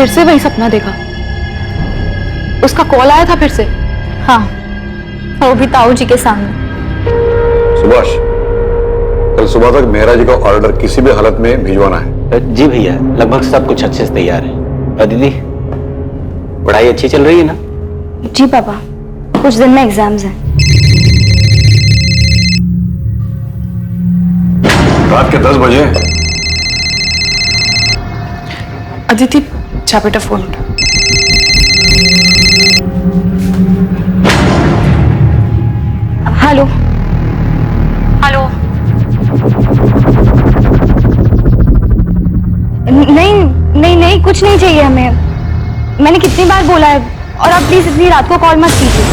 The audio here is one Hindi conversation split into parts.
फिर से वही सपना देखा? उसका कॉल आया था फिर से? हाँ, वो भी ताऊ जी के सामने। सुभाष, कल सुबह तक मेहरा जी का ऑर्डर किसी भी हालत में भिजवाना है। जी भैया, लगभग सब कुछ अच्छे से तैयार है। और दीदी, पढ़ाई अच्छी चल रही है ना? जी पापा, कुछ दिन में एग्जाम्स हैं। रात के 10 बजे। अदिति, जा बेटा फोन उठा। Hello hello. नहीं नहीं नहीं, कुछ नहीं चाहिए हमें। मैंने कितनी बार बोला है, और आप प्लीज इतनी रात को कॉल मत कीजिए।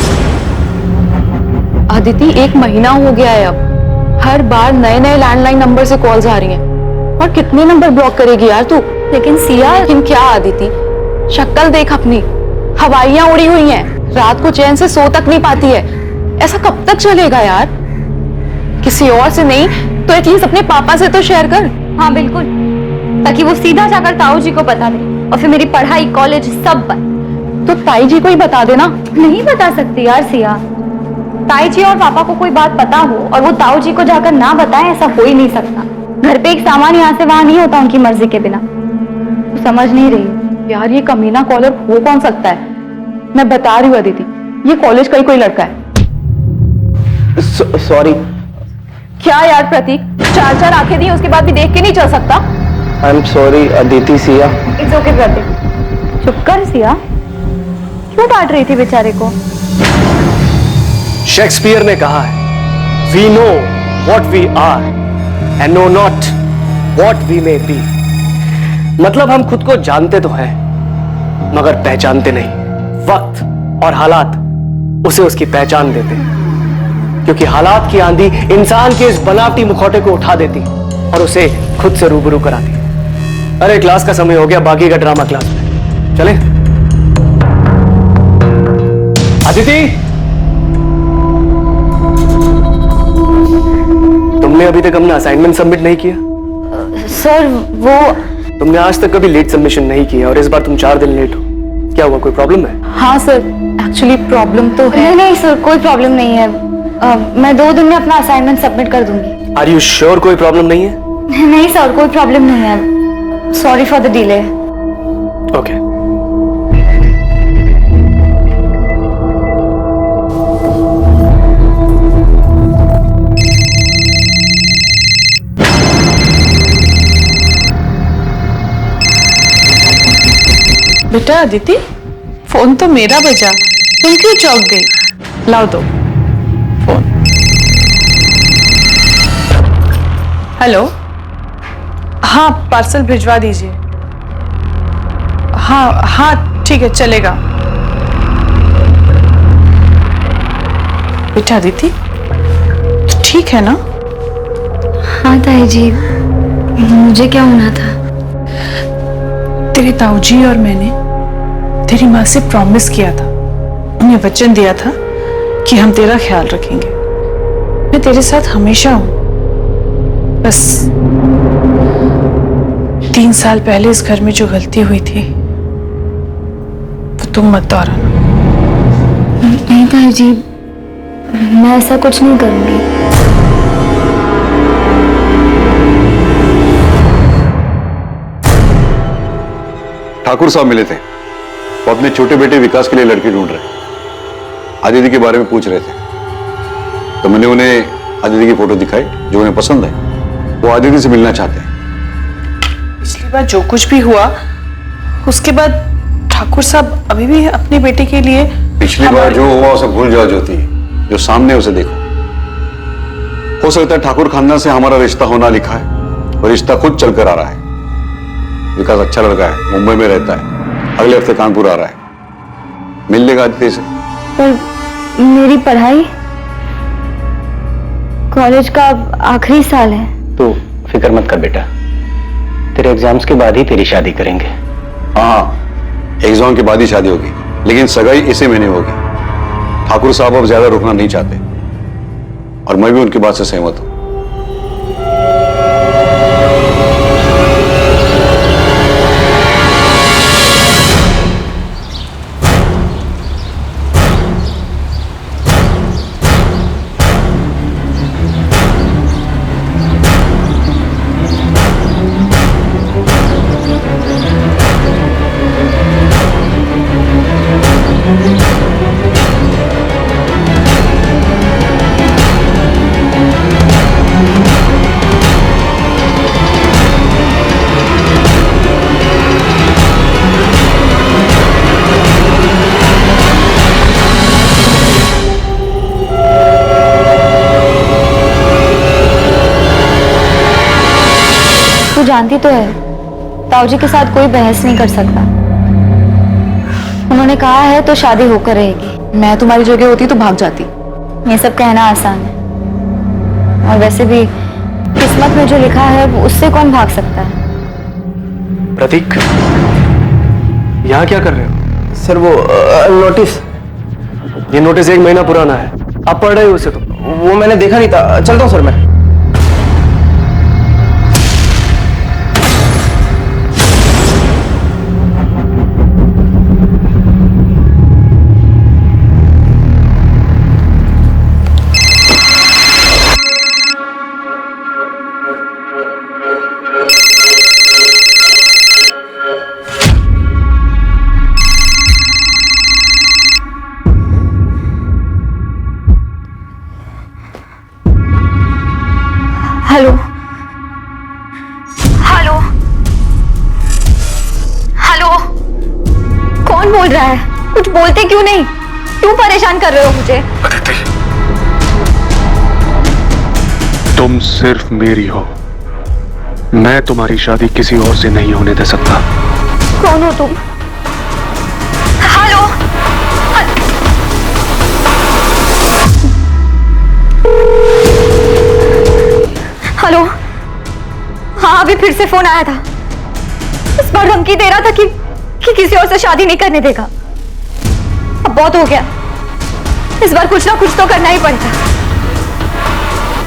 अदिति, 1 महीना हो गया है अब। हर बार नए नए लैंडलाइन नंबर से कॉल्स आ रही हैं। और कितने नंबर ब्लॉक करेगी यार तू? लेकिन सिया, लेकिन क्या अदिति, शक्ल देख अपनी, हवाइयां उड़ी हुई हैं, रात को चैन से सो तक नहीं पाती है। ऐसा कब तक चलेगा यार? किसी और से नहीं तो एटलीस्ट अपने पापा से तो शेयर कर। हाँ बिल्कुल, ताकि वो सीधा जाकर ताऊ जी को बता दे, और फिर मेरी पढ़ाई, कॉलेज सब बंद। तो ताई जी को ही बता देना। नहीं बता सकती यार सिया। ताई जी और पापा को कोई बात पता हो और वो ताऊ जी को जाकर ना बताएं, ऐसा हो ही नहीं सकता। घर पे एक सामान यहाँ से वहां नहीं होता उनकी मर्जी के बिना। तो समझ नहीं रही यार, ये कमीना कॉलर हो कौन सकता है? मैं बता रही हूँ अदिति, ये कॉलेज का ही कोई लड़का है। सॉरी। क्या यार प्रतीक, 4 आंखें दी उसके बाद भी देख के नहीं चल सकता? I am sorry Aditi. Siya, it's okay Prateek, चुप कर सिया। क्यों डांट रही थी बेचारे को? शेक्सपियर ने कहा है, we know what we are and know not what we may be. मतलब हम खुद को जानते तो हैं, मगर पहचानते नहीं। वक्त और हालात उसे उसकी पहचान देते हैं, क्योंकि हालात की आंधी इंसान के इस बनावटी मुखौटे को उठा देती और उसे खुद से रूबरू कराती। अरे क्लास का समय हो गया, बाकी का ड्रामा क्लास में। चले अदिति, तुमने अभी तक अपना असाइनमेंट सबमिट नहीं किया? सर वो, तुमने आज तक कभी लेट सबमिशन नहीं किया और इस बार तुम 4 दिन लेट हो। क्या हुआ, कोई प्रॉब्लम है? हाँ सर, एक्चुअली प्रॉब्लम तो है। नहीं नहीं सर, कोई प्रॉब्लम नहीं है। मैं 2 दिन में अपना असाइनमेंट सबमिट कर दूंगी। आर यू श्योर कोई प्रॉब्लम नहीं है? नहीं सर, कोई प्रॉब्लम नहीं है। Sorry for the delay. Okay. बेटा अदिति, फोन तो मेरा बजा, तुम क्यों चौंक गई? लाओ दो फोन। हेलो, हाँ पार्सल भिजवा दीजिए। हाँ हाँ ठीक है, चलेगा। बेटा अदिति, तो ठीक है ना? हाँ ताई जी, मुझे क्या होना था? तेरे ताऊजी और मैंने तेरी माँ से प्रॉमिस किया था, उन्हें वचन दिया था कि हम तेरा ख्याल रखेंगे। मैं तेरे साथ हमेशा हूं। बस 3 साल पहले इस घर में जो गलती हुई थी वो तुम मत दोहराना। नहीं ताई जी, मैं ऐसा कुछ नहीं करूंगी। ठाकुर साहब मिले थे, वो अपने छोटे बेटे विकास के लिए लड़की ढूंढ रहे। आदिति के बारे में पूछ रहे थे, तो मैंने उन्हें आदिति की फोटो दिखाई जो उन्हें पसंद है। वो आदिति से मिलना चाहते हैं। पिछली बार जो कुछ भी हुआ उसके बाद ठाकुर साहब अभी भी अपने बेटे के लिए। पिछली बार जो हुआ उसे भूल जाओ ज्योति, जो सामने उसे देखो। हो सकता है ठाकुर खानदान से हमारा रिश्ता होना लिखा है, और रिश्ता खुद चलकर आ रहा है। विकास अच्छा लड़का है, मुंबई में रहता है, अगले हफ्ते कानपुर आ रहा है। मिल लेगा आदित्य से। पर मेरी पढ़ाई, कॉलेज का आखिरी साल है। तो फिक्र मत कर बेटा, तेरे एग्जाम्स के बाद ही तेरी शादी करेंगे। हाँ, एग्जाम के बाद ही शादी होगी, लेकिन सगाई इसी महीने होगी। ठाकुर साहब अब ज्यादा रुकना नहीं चाहते, और मैं भी उनकी बात से सहमत हूं। तू जानती तो है ताऊजी के साथ कोई बहस नहीं कर सकता। उन्होंने कहा है तो शादी होकर रहेगी। मैं तुम्हारी जगह होती तो भाग जाती। ये सब कहना आसान है, और वैसे भी किस्मत में जो लिखा है वो उससे कौन भाग सकता है। प्रतीक, यहाँ क्या कर रहे हो? सर वो नोटिस। ये नोटिस 1 महीना पुराना है, आप पढ़ रहे हो उसे? तो वो मैंने देखा नहीं था, चलता हूँ सर मैं। हेलो हेलो हेलो, कौन बोल रहा है? कुछ बोलते क्यों नहीं? क्यों परेशान कर रहे हो मुझे? अदिति, तुम सिर्फ मेरी हो। मैं तुम्हारी शादी किसी और से नहीं होने दे सकता। कौन हो तुम? हेलो हेलो, हाँ अभी फिर से फोन आया था। इस बार धमकी दे रहा था कि किसी और से शादी नहीं करने देगा। अब बहुत हो गया, इस बार कुछ ना कुछ तो करना ही पड़ेगा।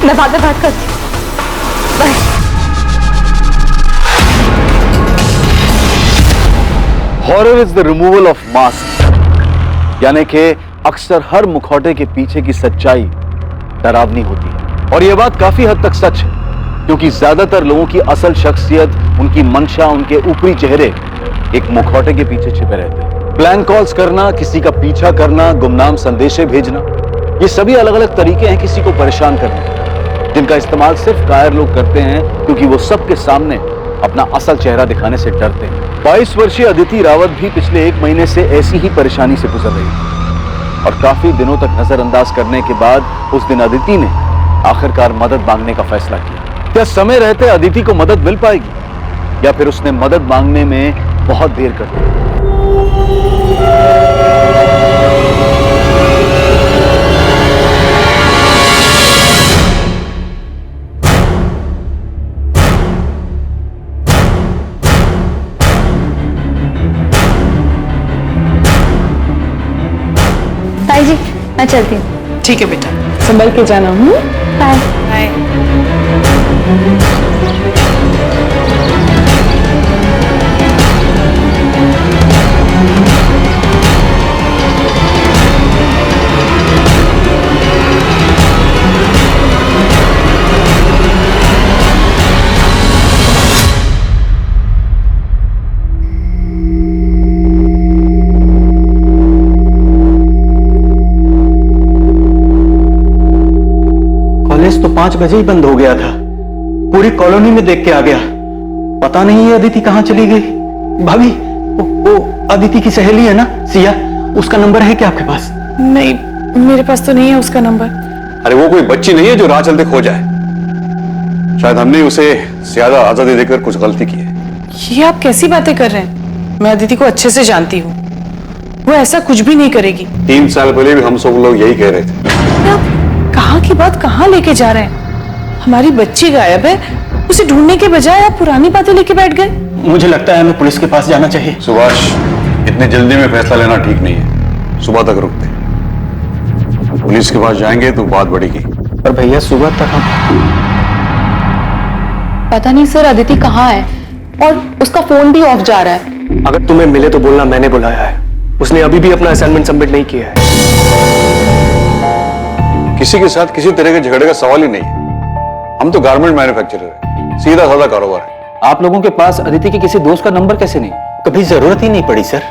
मैं बाद में बात करती हूँ, bye. Horror is the removal of mask, यानी कि अक्सर हर मुखौटे के पीछे की सच्चाई डरावनी होती है। और यह बात काफी हद तक सच है, क्योंकि ज्यादातर लोगों की असल शख्सियत, उनकी मंशा, उनके ऊपरी चेहरे एक मुखौटे के पीछे छिपे रहते हैं। प्लान कॉल्स करना, किसी का पीछा करना, गुमनाम संदेशे भेजना, ये सभी अलग अलग तरीके हैं किसी को परेशान करने के, जिनका इस्तेमाल सिर्फ कायर लोग करते हैं, क्योंकि वो सबके सामने अपना असल चेहरा दिखाने से डरते हैं। 22 वर्षीय अदिति रावत भी पिछले 1 महीने से ऐसी ही परेशानी से गुजर रही थी, और काफी दिनों तक नजरअंदाज करने के बाद उस दिन अदिति ने आखिरकार मदद मांगने का फैसला किया। क्या समय रहते अदिति को मदद मिल पाएगी, या फिर उसने मदद मांगने में बहुत देर कर दी? ताई जी, मैं चलती हूँ। ठीक है बेटा, संभल के जाना। Bye bye. कॉलेज तो 5 बजे ही बंद हो गया था। पूरी कॉलोनी में देख के आ गया, पता नहीं ये अदिति कहाँ चली गई। भाभी, वो अदिति की सहेली है ना सिया, उसका नंबर है क्या आपके पास? नहीं, मेरे पास तो नहीं है उसका नंबर। अरे वो कोई बच्ची नहीं है जो राह चलते खो जाए। शायद हमने उसे ज्यादा आजादी देकर कुछ गलती की है। ये आप कैसी बातें कर रहे हैं? मैं अदिति को अच्छे से जानती हूँ, वो ऐसा कुछ भी नहीं करेगी। 3 साल पहले भी हम सब लोग यही कह रहे थे। आप कहाँ की बात कहाँ लेके जा रहे हैं? हमारी बच्ची गायब है, उसे ढूंढने के बजाय आप पुरानी बातें लेके बैठ गए। मुझे लगता है हमें पुलिस के पास जाना चाहिए। सुभाष, इतने जल्दी में फैसला लेना ठीक नहीं है। सुबह तक रुकते, पुलिस के पास जाएंगे तो बात बढ़ेगी। पर भैया सुबह तक हम पता नहीं सर, अदिति कहाँ है और उसका फोन भी ऑफ जा रहा है। अगर तुम्हें मिले तो बोलना मैंने बुलाया है। उसने अभी भी अपना असाइनमेंट सबमिट नहीं किया है। किसी के साथ किसी तरह के झगड़े का सवाल ही नहीं है। हम तो गारमेंट मैन्युफैक्चरर है, सीधा साधा कारोबार है। आप लोगों के पास अदिति के किसी दोस्त का नंबर कैसे नहीं? कभी जरूरत ही नहीं पड़ी सर।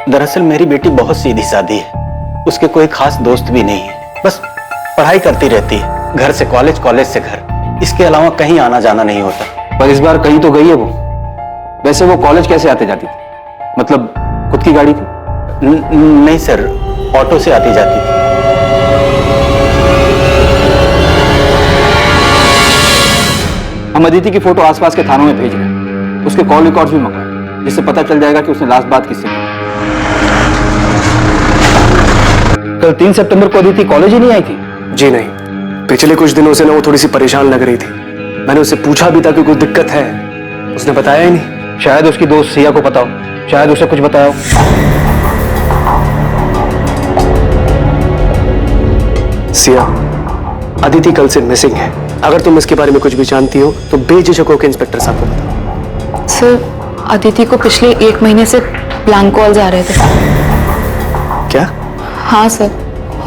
दरअसल मेरी बेटी बहुत सीधी सादी है, उसके कोई खास दोस्त भी नहीं है। बस पढ़ाई करती रहती है, घर से कॉलेज, कॉलेज से घर, इसके अलावा कहीं आना जाना नहीं होता। पर इस बार कहीं तो गई है वो। वैसे वो कॉलेज कैसे आते जाती थी? मतलब खुद की गाड़ी थी? नहीं सर, ऑटो से आती जाती थी। हम अदिति की फोटो आसपास के थानों में भेज रहे हैं। उसके कॉल रिकॉर्ड्स भी मंगवाए, जिससे पता चल जाएगा कि उसने लास्ट बात किससे की। कल 3 सितंबर को अदिति कॉलेज ही नहीं आई थी? जी नहीं, पिछले कुछ दिनों से ना वो थोड़ी सी परेशान लग रही थी। मैंने उससे पूछा भी था कि कोई दिक्कत है, उसने बताया ही नहीं। शायद उसकी दोस्त सिया को पता हो, शायद उसे कुछ बताया हो। सिया, अदिति कल से मिसिंग है। अगर तुम इसके बारे में कुछ भी जानती हो तो बेझिझक होकर इंस्पेक्टर साहब को बताओ। सर, अदिति को पिछले 1 महीने से ब्लैंक कॉल्स आ रहे थे। क्या? हाँ सर,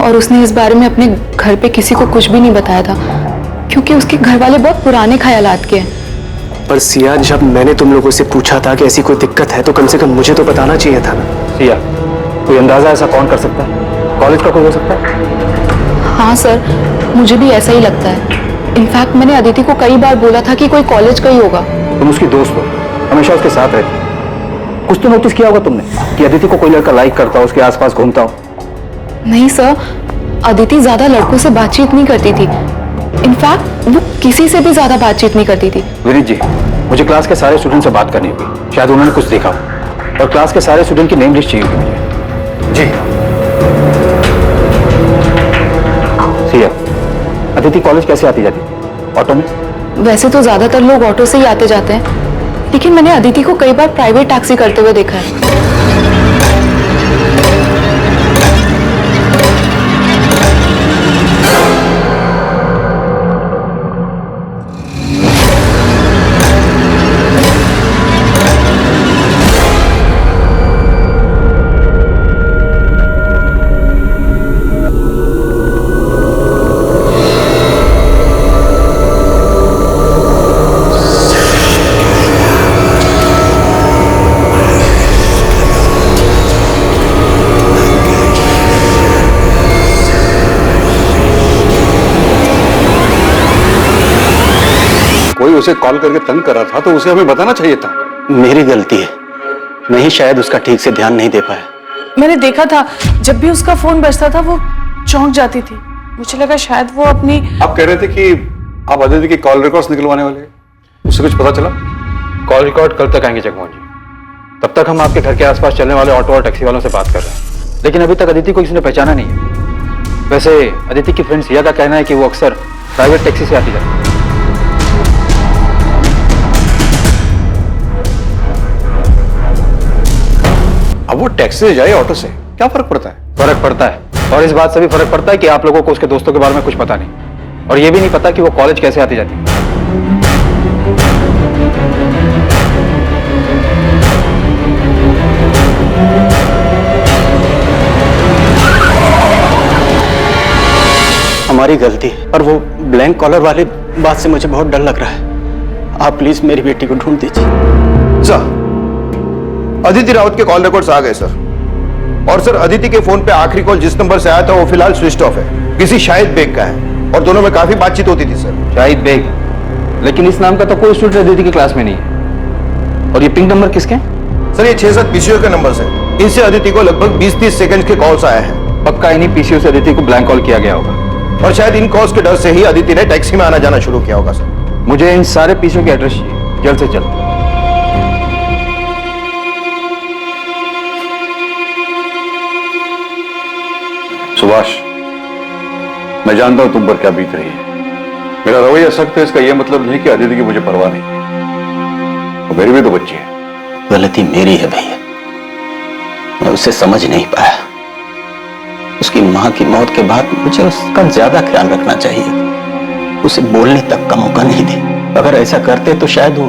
और उसने इस बारे में अपने घर पे किसी को कुछ भी नहीं बताया था, क्योंकि उसके घर वाले बहुत पुराने ख्यालात के हैं। पर सिया, जब मैंने तुम लोगों से पूछा था कि ऐसी कोई दिक्कत है तो कम से कम मुझे तो बताना चाहिए था ना। सिया, कोई अंदाजा ऐसा कौन कर सकता है? कॉलेज का कोई हो सकता है? हाँ सर, मुझे भी ऐसा ही लगता है। इनफैक्ट मैंने अदिति को कई बार बोला था कि कोई कॉलेज का ही होगा। तुम उसकी दोस्त हो, हमेशा उसके साथ रहती। कुछ तो नोटिस किया होगा तुमने कि अदिति को कोई लड़का लाइक करता हो, उसके आसपास घूमता हो। नहीं सर, अदिति ज्यादा लड़कों से बातचीत नहीं करती थी। इनफैक्ट वो किसी से भी ज्यादा बातचीत नहीं करती थी। विनीत जी, मुझे क्लास के सारे स्टूडेंट से बात करनी होगी, शायद उन्होंने कुछ देखा हो, और क्लास के सारे स्टूडेंट की नेम लिस्ट चाहिए होगी मुझे। जी। सिया, अदिति कॉलेज कैसे आती जाती? ऑटो में? वैसे तो ज्यादातर लोग ऑटो से ही आते जाते हैं, लेकिन मैंने अदिति को कई बार प्राइवेट टैक्सी करते हुए देखा है। कोई उसे कॉल करके तंग कर रहा था तो उसे हमें बताना चाहिए था। मेरी गलती है, मैं ही शायद उसका ठीक से ध्यान नहीं दे पाया। मैंने देखा था जब भी उसका फोन बजता था वो चौंक जाती थी। मुझे लगा शायद वो अपनी। आप कह रहे थे कि आप अदिति की कॉल रिकॉर्ड्स निकलवाने वाले हैं, उससे कुछ पता चला? कॉल रिकॉर्ड कल तक आएंगे जगमोहन जी। तब तक हम आपके घर के आसपास चलने वाले ऑटो और टैक्सी वालों से बात कर रहे हैं, लेकिन अभी तक अदिति को किसी ने पहचाना नहीं है। वैसे अदिति की फ्रेंड सिया का कहना है कि वो अक्सर प्राइवेट टैक्सी से आती जाती है। अब वो टैक्सी से जाए ऑटो से क्या फर्क पड़ता है? फर्क पड़ता है, और इस बात से भी फर्क पड़ता है कि आप लोगों को उसके दोस्तों के बारे में कुछ पता नहीं, और ये भी नहीं पता कि वो कॉलेज कैसे आती जाती है। हमारी गलती है, पर वो ब्लैंक कॉलर वाली बात से मुझे बहुत डर लग रहा है। आप प्लीज मेरी बेटी को ढूंढ दीजिए। सर, अदिति राउत के कॉल रिकॉर्ड्स आ गए सर। और सर, अदिति के फोन पे आखिरी कॉल जिस नंबर से आया था वो फिलहाल स्विच ऑफ है, किसी शाहिद बेग का है, और दोनों में काफी बातचीत होती थी सर। शाहिद बेग? लेकिन इस नाम का तो कोई स्टूडेंट अदिति की क्लास में नहीं है। और ये पिंक नंबर किसके? सर, ये 6-7 पीसीओ के नंबर है। इनसे अदिति को लगभग 20-30 सेकंड के कॉल्स आए हैं। पक्का इन्हीं पीसीओ से अदिति को ब्लैंक कॉल किया गया होगा, और शायद इन कॉल्स के डर से ही अदिति ने टैक्सी में आना जाना शुरू किया होगा सर। मुझे इन सारे पीसीओ के एड्रेस चाहिए, जल्द से जल्द। सुभाष, मैं जानता हूं तुम पर क्या बीत रही है। मेरा रवैया सख्त है, इसका यह मतलब नहीं कि अदिति की मुझे परवाह नहीं। और मेरी भी तो बच्ची है। गलती मेरी है भैया, मैं उसे समझ नहीं पाया। उसकी मां की मौत के बाद मुझे उसका ज्यादा ख्याल रखना चाहिए। उसे बोलने तक का मौका नहीं दे। अगर ऐसा करते तो शायद वो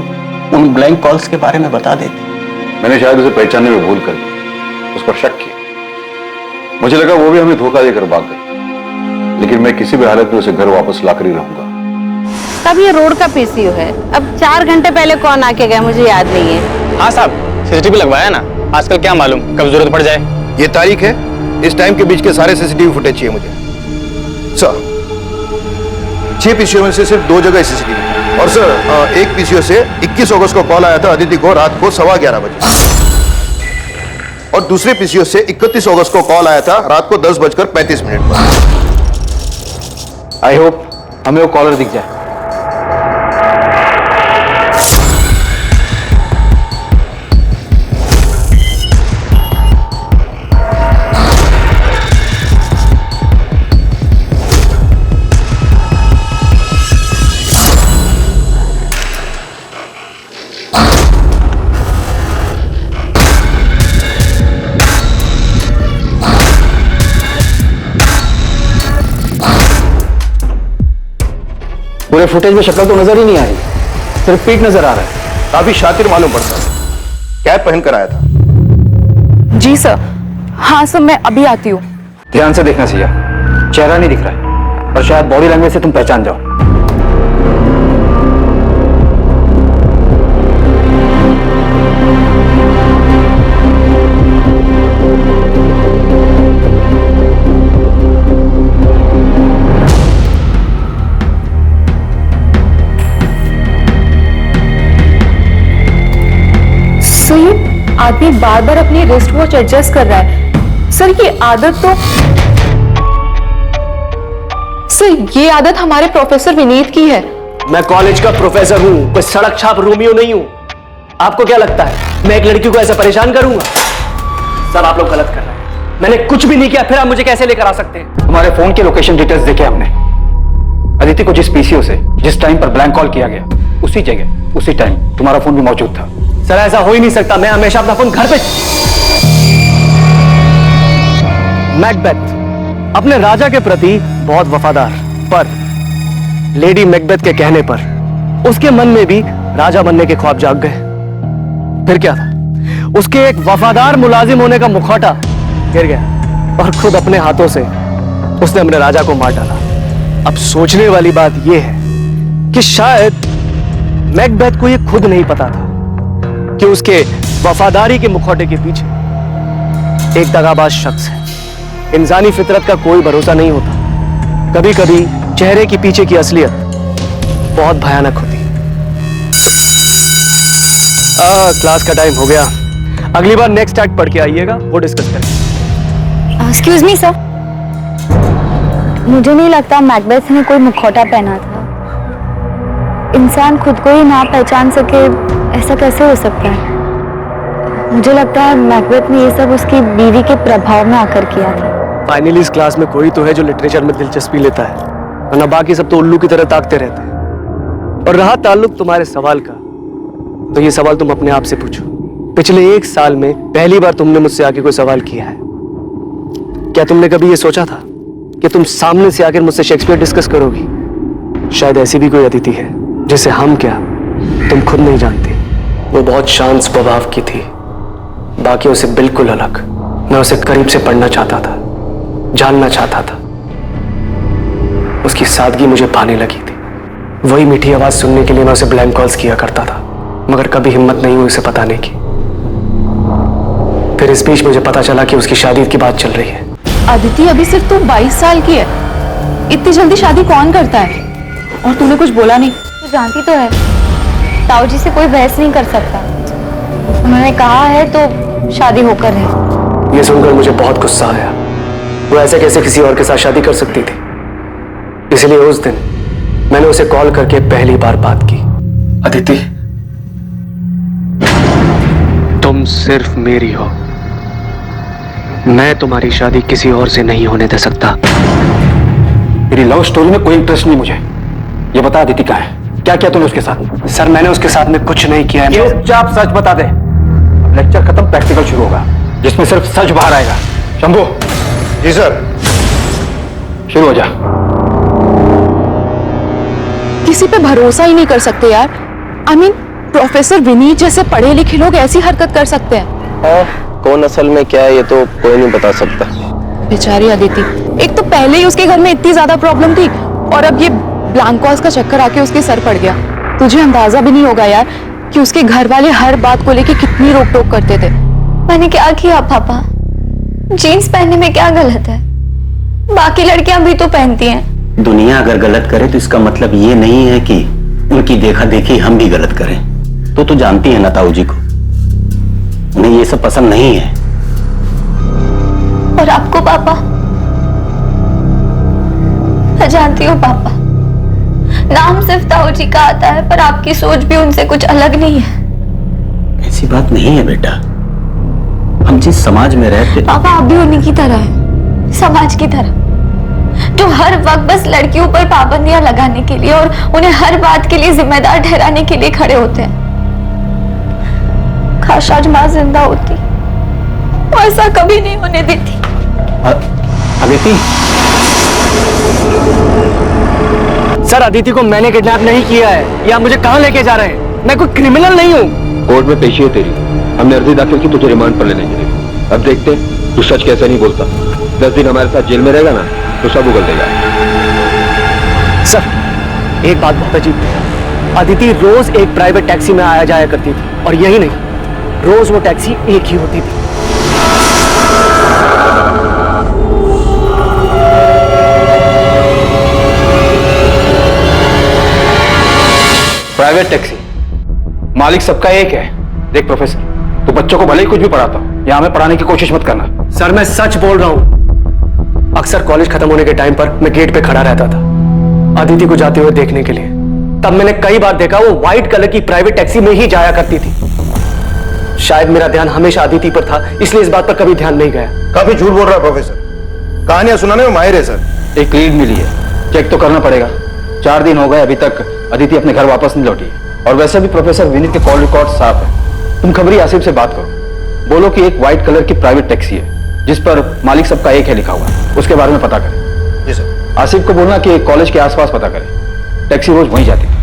उन ब्लैंक कॉल्स के बारे में बता देते। मैंने शायद उसे पहचानने में भूल कर दी, उस पर शक किया। मुझे लगा वो भी हमें धोखा देकर भाग गई, लेकिन मैं किसी भी हालत में उसे घर वापस लाकर ही रहूंगा। तब ये रोड का पीसीओ है। अब 4 घंटे पहले कौन आके गया मुझे याद नहीं है। हाँ साहब, सीसीटीवी लगवाया ना, आजकल क्या मालूम कब जरूरत पड़ जाए। ये तारीख है, इस टाइम के बीच के सारे सीसीटीवी फुटेज चाहिए मुझे सर। 6 पीसीओ में से सिर्फ 2 जगह सीसीटीवी, और सर एक पीसीओ से 21 अगस्त को कॉल आया था अदिति को रात को 11:15 बजे, और दूसरे पीसीओ से 31 अगस्त को कॉल आया था रात को 10:35 पर। आई होप हमें वो कॉलर दिख जाए। पूरे फुटेज में शक्ल तो नजर ही नहीं आ रही, सिर्फ पीठ नजर आ रहा है। काफी शातिर मालूम पड़ता है। कैप पहन कर आया था। जी सर। हाँ सर, मैं अभी आती हूँ। ध्यान से देखना सिया, चेहरा नहीं दिख रहा है और शायद बॉडी लैंग्वेज से तुम पहचान जाओ। सर ये आदमी बार बार अपनी रिस्ट वॉच एडजस्ट कर रहा है। सर ये आदत तो ये आदत हमारे प्रोफेसर विनीत की है। मैं कॉलेज का प्रोफेसर हूँ, कोई सड़क छाप रोमियो नहीं हूँ। आपको क्या लगता है मैं एक लड़की को ऐसे परेशान करूंगा? सर आप लोग गलत कर रहे हैं, मैंने कुछ भी नहीं किया, फिर आप मुझे कैसे लेकर आ सकते हैं? तुम्हारे फोन के लोकेशन डिटेल्स देखे हमने। अदिति को जिस पीसीओ से जिस टाइम पर ब्लैंक कॉल किया गया, उसी जगह उसी टाइम तुम्हारा फोन भी मौजूद था। सर ऐसा हो ही नहीं सकता, मैं हमेशा अपना फोन घर पे। मैकबेथ अपने राजा के प्रति बहुत वफादार, पर लेडी मैकबेथ के कहने पर उसके मन में भी राजा बनने के ख्वाब जाग गए। फिर क्या था, उसके एक वफादार मुलाजिम होने का मुखौटा गिर गया और खुद अपने हाथों से उसने अपने राजा को मार डाला। अब सोचने वाली बात यह है कि शायद मैकबेथ को यह खुद नहीं पता था कि उसके वफादारी के मुखौटे के पीछे एक दगाबाज शख्स है। इंसानी फितरत का कोई भरोसा नहीं होता, कभी कभी चेहरे के पीछे की असलियत बहुत भयानक होती है। क्लास का टाइम हो गया, अगली बार नेक्स्ट एक्ट पढ़ के आइएगा, वो डिस्कस करेंगे। एक्सक्यूज मी सर, मुझे नहीं लगता मैकबेथ ने कोई मुखौटा पहना था। इंसान खुद को ही ना पहचान सके, ऐसा कैसे हो सकता है? मुझे लगता है मैकबेथ ने ये सब उसकी बीवी के प्रभाव में आकर किया था। फाइनली इस क्लास में कोई तो है जो लिटरेचर में दिलचस्पी लेता है, वरना बाकी सब तो उल्लू की तरह ताकते रहते हैं। और रहा ताल्लुक तुम्हारे सवाल का, तो ये सवाल तुम अपने आप से पूछो। पिछले 1 साल में पहली बार तुमने मुझसे आके कोई सवाल किया है। क्या तुमने कभी ये सोचा था कि तुम सामने से आकर मुझसे शेक्सपियर डिस्कस करोगी? शायद ऐसी भी कोई अतिथि है जिसे हम क्या तुम खुद नहीं जानती। वो बहुत शांत स्वभाव की थी, बाकियों से बिल्कुल अलग। मैं उसे करीब से पढ़ना चाहता था, जानना चाहता था। उसकी सादगी मुझे भाने लगी थी। वही मीठी आवाज सुनने के लिए मैं उसे ब्लैंक कॉल्स किया करता था, मगर कभी हिम्मत नहीं हुई उसे बताने की। फिर इस बीच मुझे पता चला कि उसकी शादी की बात चल रही है। अदिति अभी सिर्फ तू 22 साल की है, इतनी जल्दी शादी कौन करता है? और तूने कुछ बोला नहीं? तू जानती तो है ताऊ जी से कोई बहस नहीं कर सकता। उन्होंने कहा है तो शादी होकर है। ये सुनकर मुझे बहुत गुस्सा आया। वो ऐसे कैसे किसी और के साथ शादी कर सकती थी? इसलिए उस दिन मैंने उसे कॉल करके पहली बार बात की। अदिति, तुम सिर्फ मेरी हो, मैं तुम्हारी शादी किसी और से नहीं होने दे सकता। मेरी लव स्टोरी में कोई इंटरेस्ट नहीं मुझे। ये बता अदिति कहाँ है? क्या किया तूने उसके साथ? सर मैंने उसके साथ में कुछ नहीं किया है। चुपचाप सच बता दे। अब लेक्चर खत्म, प्रैक्टिकल शुरू होगा जिसमें सिर्फ सच बाहर आएगा। शंभू। जी सर। शुरू हो जा। किसी पे भरोसा ही नहीं कर सकते यार। I mean, प्रोफेसर विनीत जैसे पढ़े लिखे लोग ऐसी हरकत कर सकते हैं? कौन असल में क्या है ये तो कोई नहीं बता सकता। बेचारी अदिति, एक तो पहले ही उसके घर में इतनी ज्यादा प्रॉब्लम थी और अब ये ब्लैंक कॉल्स का चक्कर आके उसके सर पड़ गया। तुझे अंदाजा भी नहीं होगा यार कि उसके घर वाले हर बात को लेके कितनी रोक टोक करते थे। मैंने क्या किया पापा? जीन्स पहनने में क्या गलत है? बाकी लड़कियां भी तो पहनती हैं। दुनिया अगर गलत करे तो इसका मतलब ये नहीं है कि उनकी देखा देखी हम भी गलत करें। तो जानती है ना ताऊ जी को, उन्हें ये सब पसंद नहीं है। और आपको पापा? मैं जानती हूँ पापा, नाम सिर्फ ताऊ जी का आता है पर आपकी सोच भी उनसे कुछ अलग नहीं है। ऐसी बात नहीं है बेटा, हम जिस समाज में रहते। पापा आप भी उन्हीं की तरह है, समाज की तरह, जो हर वक्त बस लड़कियों पर पाबंदियां लगाने के लिए और उन्हें हर बात के लिए जिम्मेदार ठहराने के लिए खड़े होते हैं। काश आज माँ जिंदा होती, वो ऐसा कभी नहीं होने देती। अदिति, सर अदिति को मैंने किडनैप नहीं किया है। या मुझे कहां लेके जा रहे हैं? मैं कोई क्रिमिनल नहीं हूं। कोर्ट में पेशी है तेरी, हमने अर्जी दाखिल की तुझे रिमांड पर लेने के लिए। अब देखते हैं तू सच कैसे नहीं बोलता। 10 दिन हमारे साथ जेल में रहेगा ना तो सब उगल देगा। सर एक बात बहुत अजीब है, अदिति रोज एक प्राइवेट टैक्सी में आया जाया करती थी, और यही नहीं, रोज वो टैक्सी एक ही होती थी। प्राइवेट टैक्सी, मालिक सबका एक है। देख प्रोफेसर, तू बच्चों को भले ही कुछ भी पढ़ाता हो या हमें पढ़ाने की कोशिश मत करना। सर मैं सच बोल रहा हूं। अक्सर कॉलेज खत्म होने के टाइम पर मैं गेट पे खड़ा रहता था अदिति को जाते हुए देखने के लिए। तब मैंने कई बार देखा वो व्हाइट कलर की प्राइवेट टैक्सी में ही जाया करती थी। शायद मेरा ध्यान हमेशा अदिति पर था, इसलिए इस बात पर कभी ध्यान नहीं गया। काफी झूठ बोल रहा है प्रोफेसर, कहानियां सुनाने में माहिर है सर। एक लीड मिली है, चेक तो करना पड़ेगा। 4 दिन हो गए, अभी तक अदिति अपने घर वापस नहीं लौटी है। और वैसे भी प्रोफेसर विनीत के कॉल रिकॉर्ड साफ है। तुम खबरी आसिफ से बात करो, बोलो कि एक व्हाइट कलर की प्राइवेट टैक्सी है जिस पर मालिक सबका एक है लिखा हुआ है, उसके बारे में पता करें। जी सर। आसिफ को बोलना कि कॉलेज के आसपास पता करें, टैक्सी रोज वहीं जाती है।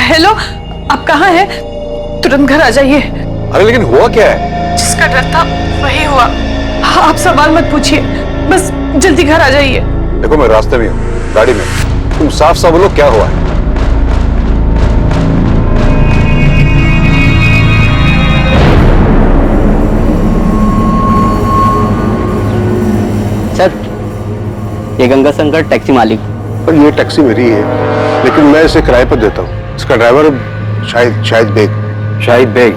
हेलो, आप कहाँ हैं? तुरंत घर आ जाइए। अरे लेकिन हुआ क्या है? जिसका डर था वही हुआ। हाँ, आप सवाल मत पूछिए, बस जल्दी घर आ जाइए। देखो मैं रास्ते में हूँ, गाड़ी में। तुम साफ साफ बोलो क्या हुआ है? सर ये गंगा शंकर टैक्सी मालिक। पर ये टैक्सी मेरी है, लेकिन मैं इसे किराए पर देता हूँ। इसका ड्राइवर शाहिद बेग। शाहिद बेग?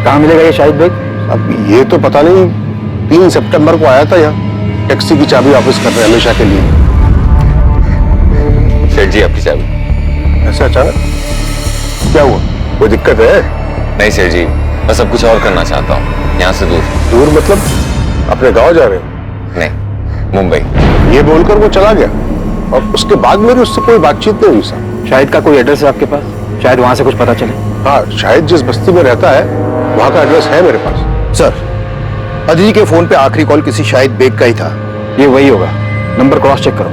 कहाँ मिलेगा ये शाहिद बेग? अब ये तो पता नहीं। 3 सितंबर को आया था यहाँ, टैक्सी की चाबी वापस कर रहे हैं हमेशा के लिए। सेठ जी आपकी चाबी। ऐसा अचानक क्या हुआ? कोई दिक्कत है? नहीं सेठ जी, मैं सब कुछ और करना चाहता हूँ, यहाँ से दूर। दूर मतलब अपने गांव जा रहे हो? नहीं, मुंबई। ये बोलकर वो चला गया और उसके बाद मेरी उससे कोई बातचीत नहीं हुई सर। शाहिद का कोई एड्रेस है आपके पास? शायद वहां से कुछ पता चले। हाँ, शायद जिस बस्ती में रहता है वहां का एड्रेस है मेरे पास। सर, अदिति के फोन पे आखिरी कॉल किसी शाहिद बेग का ही था। ये वही होगा, नंबर क्रॉस चेक करो।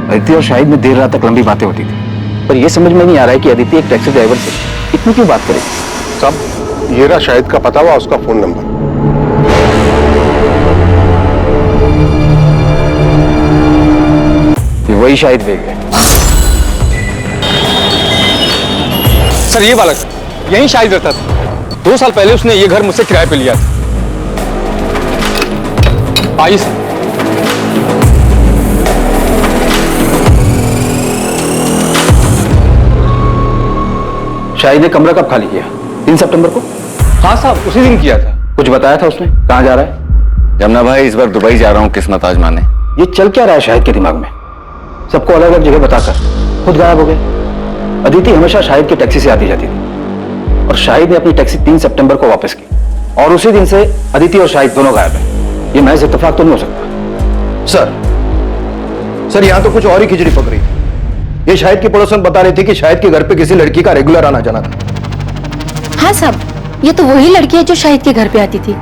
अदिति और शाहिद में देर रात तक लंबी बातें होती थी, पर यह समझ में नहीं आ रहा है कि अदिति एक टैक्सी ड्राइवर से इतनी क्यों बात करेगी। सब ये रहा शाहिद का पता हुआ, उसका फोन नंबर। ये वही शाहिद बेग है। सर ये बालक यहीं शाहिद रहता था। 2 साल पहले उसने ये घर मुझसे किराए पे लिया था। आइए। शाहिद ने कमरा कब खाली किया? 3 सितंबर को? हाँ साहब, उसी दिन किया था। कुछ बताया था उसने? कहाँ जा रहा है? जमुना भाई इस बार दुबई जा रहा हूँ किस्मत आजमाने। ये चल क्या रहा है शाहिद के दिमाग में? सबको अलग अलग जगह बताकर खुद गायब हो गए। अदिति हमेशा शाहिद की टैक्सी से आती जाती थी और शाहिद ने अपनी टैक्सी 3 सितंबर को वापस की, और उसी दिन से अदिति और शाहिद दोनों गायब हैं। ये महज इत्तेफाक तो नहीं हो सकता। सर यहाँ तो कुछ और ही खिचड़ी पक रही थी। ये शाहिद की पड़ोसन बता रही थी कि शाहिद के घर पे किसी लड़की का रेगुलर आना जाना था। हाँ साहब, ये तो वही लड़की है जो शाहिद के घर पे आती थी।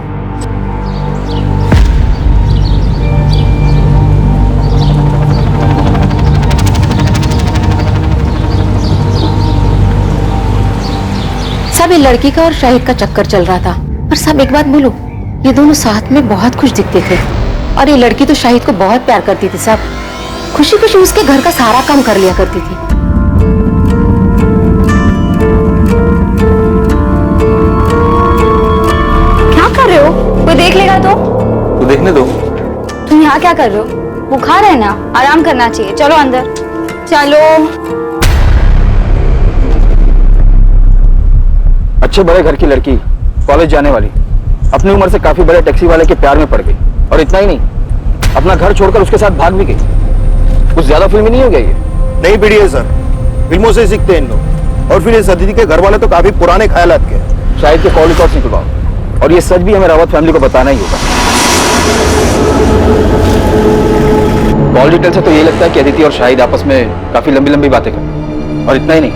साहब ये लड़की का और शाहिद का चक्कर चल रहा था। पर साहब एक बात बोलूं, ये दोनों साथ में बहुत खुश दिखते थे, और ये लड़की तो शाहिद को बहुत प्यार करती थी साहब। खुशी खुशी उसके घर का सारा काम कर लिया करती थी। क्या कर रहे हो? कोई देख लेगा तो देखने दो। तुम यहाँ क्या कर रहे हो? बुखार है ना, आराम करना चाहिए। चलो अंदर चलो। अच्छे बड़े घर की लड़की, कॉलेज जाने वाली, अपनी उम्र से काफी बड़े टैक्सी वाले के प्यार में पड़ गई, और इतना ही नहीं, अपना घर छोड़कर उसके साथ भाग भी गई। कुछ ज्यादा फिल्मी नहीं हो गई? नई पीढ़ी है सर, फिल्मों से सीखते हैं इन लोग। और फिर इस अदिति के घर वाले तो काफी पुराने ख्यालात के। शाहिद के कॉल रिकॉर्ड्स निकलवाओ, और ये सच भी हमें रावत फैमिली को बताना ही होगा। कॉल डिटेल से तो ये लगता है कि अदिति और शाहिद आपस में काफी लंबी लंबी बातें करते, और इतना ही नहीं,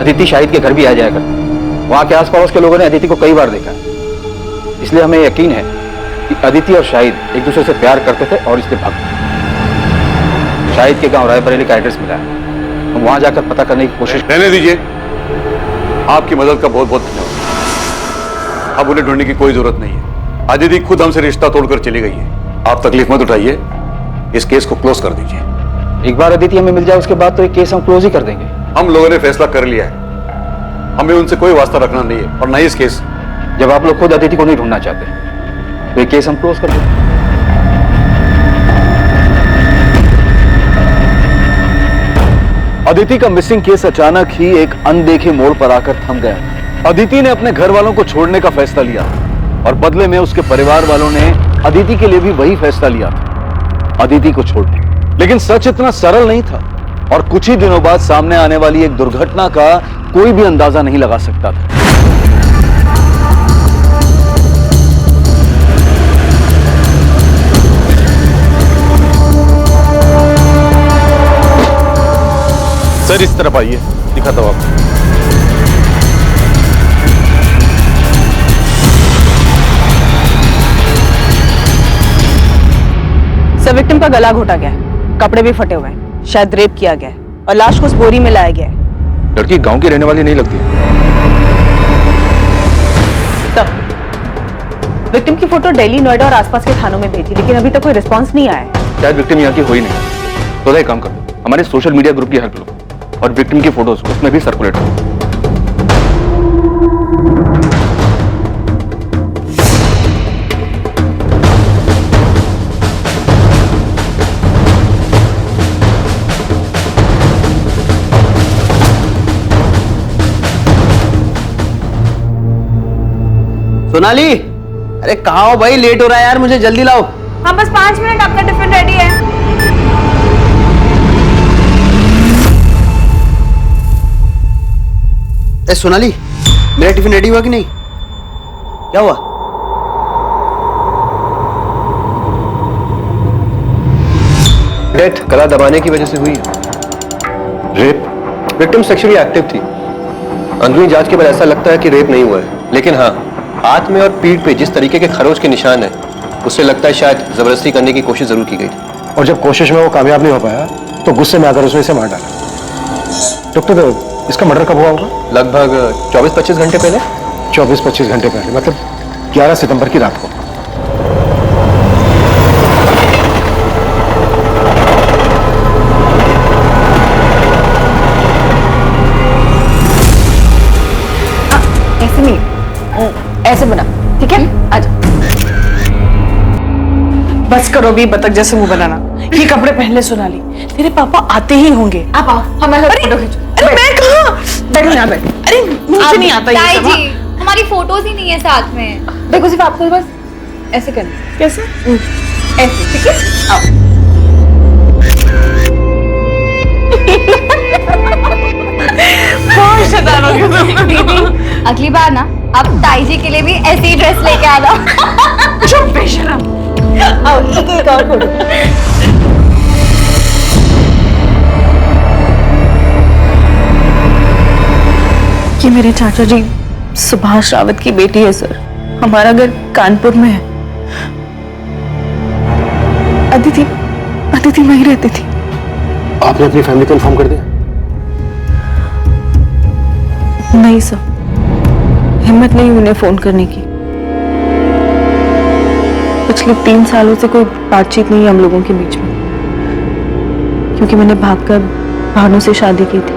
अदिति शाहिद के घर भी आ जाया करती। वहां के आसपास के लोगों ने अदिति को कई बार देखा है, इसलिए हमें यकीन है कि अदिति और शाहिद एक दूसरे से प्यार करते थे और इसलिए भाग गए। शाहिद के गांव रायबरेली का एड्रेस मिला है, हम वहां जाकर पता करने की कोशिश। रहने दीजिए, आपकी मदद का बहुत बहुत धन्यवाद। अब उन्हें ढूंढने की कोई जरूरत नहीं है, अदिति खुद हमसे रिश्ता तोड़कर चली गई है। आप तकलीफ मत उठाइए, इस केस को क्लोज कर दीजिए। एक बार अदिति हमें मिल जाए उसके बाद तो ये केस हम क्लोज ही कर देंगे। हम लोगों ने फैसला कर लिया है, हमें उनसे कोई वास्ता रखना नहीं है, और ना ही इस केस। जब आप लोग खुद अदिति को नहीं ढूंढना चाहते तो ये केस हम क्लोज कर देंगे। अदिति का मिसिंग केस अचानक ही एक अनदेखे मोड़ पर आकर थम गया। अदिति ने अपने घर वालों को छोड़ने का फैसला लिया, और बदले में उसके परिवार वालों ने अदिति के लिए भी वही फैसला लिया था, अदिति को छोड़ने। लेकिन सच इतना सरल नहीं था, और कुछ ही दिनों बाद सामने आने वाली एक दुर्घटना का कोई भी अंदाजा नहीं लगा सकता था। सर इस तरफ आइए, दिखाता हूं आपको। सर, विक्टिम का गला घोटा गया है, कपड़े भी फटे हुए हैं, शायद रेप किया गया है, और लाश को उस बोरी में लाया गया है। लड़की गांव की रहने वाली नहीं लगती। तब विक्टिम की फोटो दिल्ली, नोएडा और आसपास के थानों में भेजी, लेकिन अभी तक कोई रिस्पांस नहीं आया है। शायद विक्टिम यहाँ की हो ही नहीं। तो एक काम करो, हमारे सोशल मीडिया ग्रुप की हेल्प लो और विक्टिम की फोटोज उसमें भी सर्कुलेट करो। सोनाली, अरे कहाँ हो भाई, लेट हो रहा है यार, मुझे जल्दी लाओ। हाँ बस 5 मिनट, आपका टिफिन रेडी है। ए सोनाली, मेरा टिफिन रेडी हुआ कि नहीं? क्या हुआ? डेथ गला दबाने की वजह से हुई है। रेप? विक्टिम सेक्सुअली एक्टिव थी। अंदरूनी जांच के बाद ऐसा लगता है कि रेप नहीं हुआ है, लेकिन हाँ, हाथ में और पीठ पे जिस तरीके के खरोच के निशान है, उससे लगता है शायद जबरदस्ती करने की कोशिश जरूर की गई थी। और जब कोशिश में वो कामयाब नहीं हो पाया तो गुस्से में आकर उसने इसे मार डाला। डॉक्टर, इसका मर्डर कब हुआ होगा? लगभग 24-25 घंटे पहले। 24-25 घंटे पहले, मतलब 11 सितंबर की रात को। ऐसे नहीं, ऐसे बना, ठीक है? आजा। बस करो भी बतख जैसे मुंह बनाना। ये कपड़े पहन ले सोनाली, तेरे पापा आते ही होंगे। आप आओ, हमारे साथ फोटो खींचो। अरे मैं कहाँ? बैठो यहाँ बैठ। अरे मुझे नहीं आता ये ताई सब। जी, हमारी फोटोज ही नहीं है साथ में। देखो सिर्फ आपको बस ऐसे करना। कैसे? ऐसे, ठीक है? आओ। बहुत शैतान हो गए तुम। अगली बार ना आप ताई जी के लिए भी ऐसी ड्रेस लेके आना। चुप बेशरम। आओ, एक और फोटो। ये मेरे चाचा जी सुभाष रावत की बेटी है सर। हमारा घर कानपुर में है। अदिति वहीं रहती थी। आपने अपनी फैमिली को इन्फॉर्म कर दिया? नहीं सर, हिम्मत नहीं उन्हें फोन करने की। पिछले 3 सालों से कोई बातचीत नहीं है हम लोगों के बीच में, क्योंकि मैंने भागकर भानु से शादी की थी।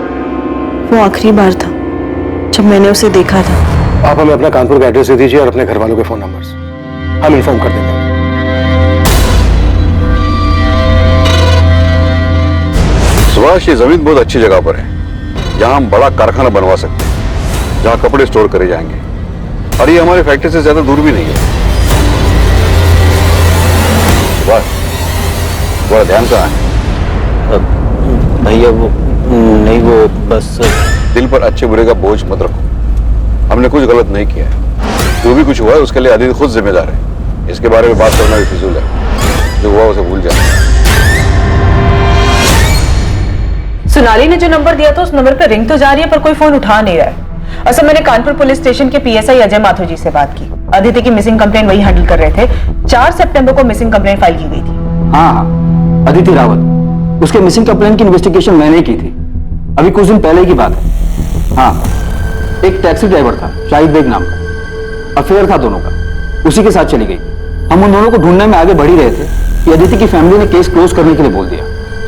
वो आखिरी बार था जब मैंने उसे देखा था। आप हमें अपना कानपुर का एड्रेस दे दीजिए और अपने घर वालों के फोन नंबर्स, हम इन्फॉर्म कर देंगे। सुभाष, ये जमीन बहुत अच्छी जगह पर है, यहाँ हम बड़ा कारखाना बनवा सकते हैं, जहाँ कपड़े स्टोर करे जाएंगे, और ये हमारी फैक्ट्री से ज्यादा दूर भी नहीं है। सुभाष, बड़ा ध्यान कहाँ है? भैया वो नहीं, वो बस दिल पर अच्छे बुरे का बोझ मत रखो। हमने कुछ गलत नहीं किया है। जो भी कुछ हुआ है उसके लिए अदिति खुद जिम्मेदार है। इसके बारे में बात करना भी फिजूल है। जो हुआ उसे भूल जाए। सोनाली ने जो नंबर दिया था उस नंबर पर रिंग तो जा रही है पर कोई फोन उठा नहीं रहा है। असल मैंने कानपुर पुलिस स्टेशन के पीएसआई अजय माथुर जी से बात की। अदिति की मिसिंग कंप्लेंट वही हैंडल कर रहे थे। 4 सितंबर को मिसिंग कंप्लेंट फाइल की गई थी। हाँ, अदिति रावत, उसके मिसिंग कंप्लेंट की इन्वेस्टिगेशन मैंने की थी, अभी कुछ दिन पहले की बात है। हाँ, एक टैक्सी ड्राइवर था शाहिद बेग नाम का, अफेयर था दोनों का, उसी के साथ चली गई। हम उन दोनों को ढूंढने में आगे बढ़ ही रहे थे कि अदिति की फैमिली ने केस क्लोज करने के लिए बोल दिया।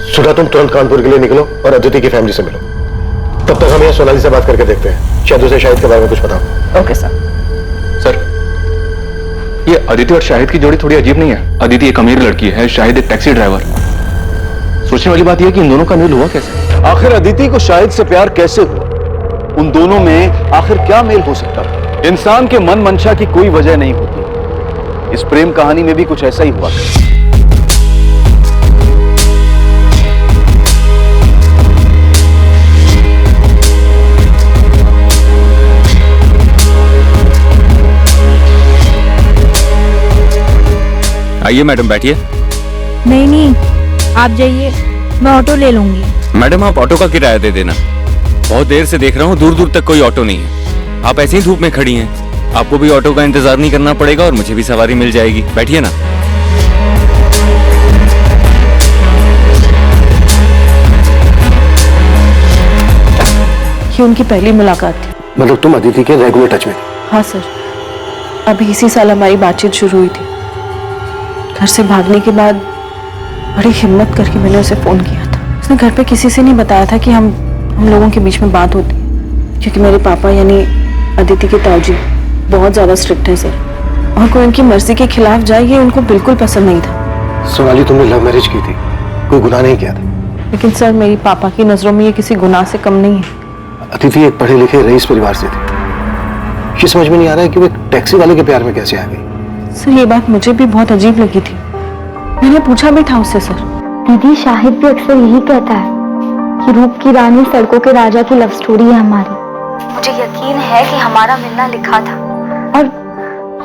सुधा, तुम तुरंत कानपुर के लिए निकलो और अदिति की फैमिली से मिलो। तब तक हम यहाँ सोनाली से बात करके देखते हैं, शायद उसे शाहिद के बारे में कुछ पता हो। Okay sir. सर, ये अदिति और शाहिद की जोड़ी थोड़ी अजीब नहीं है? अदिति एक अमीर लड़की है, शाहिद एक टैक्सी ड्राइवर। सोचने वाली बात यह है कि इन दोनों का मेल हुआ कैसे? आखिर अदिति को शाहिद से प्यार कैसे हुआ? उन दोनों में आखिर क्या मेल हो सकता है? इंसान के मन मंशा की कोई वजह नहीं होती। इस प्रेम कहानी में भी कुछ ऐसा ही हुआ। आइए मैडम, बैठिए। नहीं, आप जाइए, मैं ऑटो ले लूंगी। मैडम, आप ऑटो का किराया दे देना। बहुत देर से देख रहा हूँ, दूर दूर तक कोई ऑटो नहीं है। आप ऐसे ही धूप में खड़ी हैं। आपको भी ऑटो का इंतजार नहीं करना पड़ेगा और मुझे भी सवारी मिल जाएगी। बैठिए ना। ये उनकी पहली मुलाकात थी। मतलब तुम अदिति के रेगुलर टच में थे? हाँ सर, अभी इसी साल हमारी बातचीत शुरू हुई थी। घर से भागने के बाद बड़ी हिम्मत करके मैंने उसे फोन किया था। उसने घर पे किसी से नहीं बताया था कि हम लोगों के बीच में बात होती, क्योंकि मेरे पापा यानी अदिति के ताऊजी बहुत ज्यादा स्ट्रिक्ट है सर, और कोई उनकी मर्जी के खिलाफ जाए ये उनको बिल्कुल पसंद नहीं था। सोनाली, तुमने लव मैरिज की थी, कोई गुनाह नहीं किया था। लेकिन सर, मेरी पापा की नजरों में ये किसी गुनाह से कम नहीं है। अदिति एक पढ़े लिखे रईस परिवार से थी। ये समझ में नहीं आ रहा है कि वो एक टैक्सी वाले के प्यार में कैसे आ गई। सर, ये बात मुझे भी बहुत अजीब लगी थी। मैंने पूछा भी था उससे। सर, दीदी, शाहिद भी अक्सर यही कहता है कि रूप की रानी सड़कों के राजा की लव स्टोरी है हमारी। मुझे यकीन है कि हमारा मिलना लिखा था। और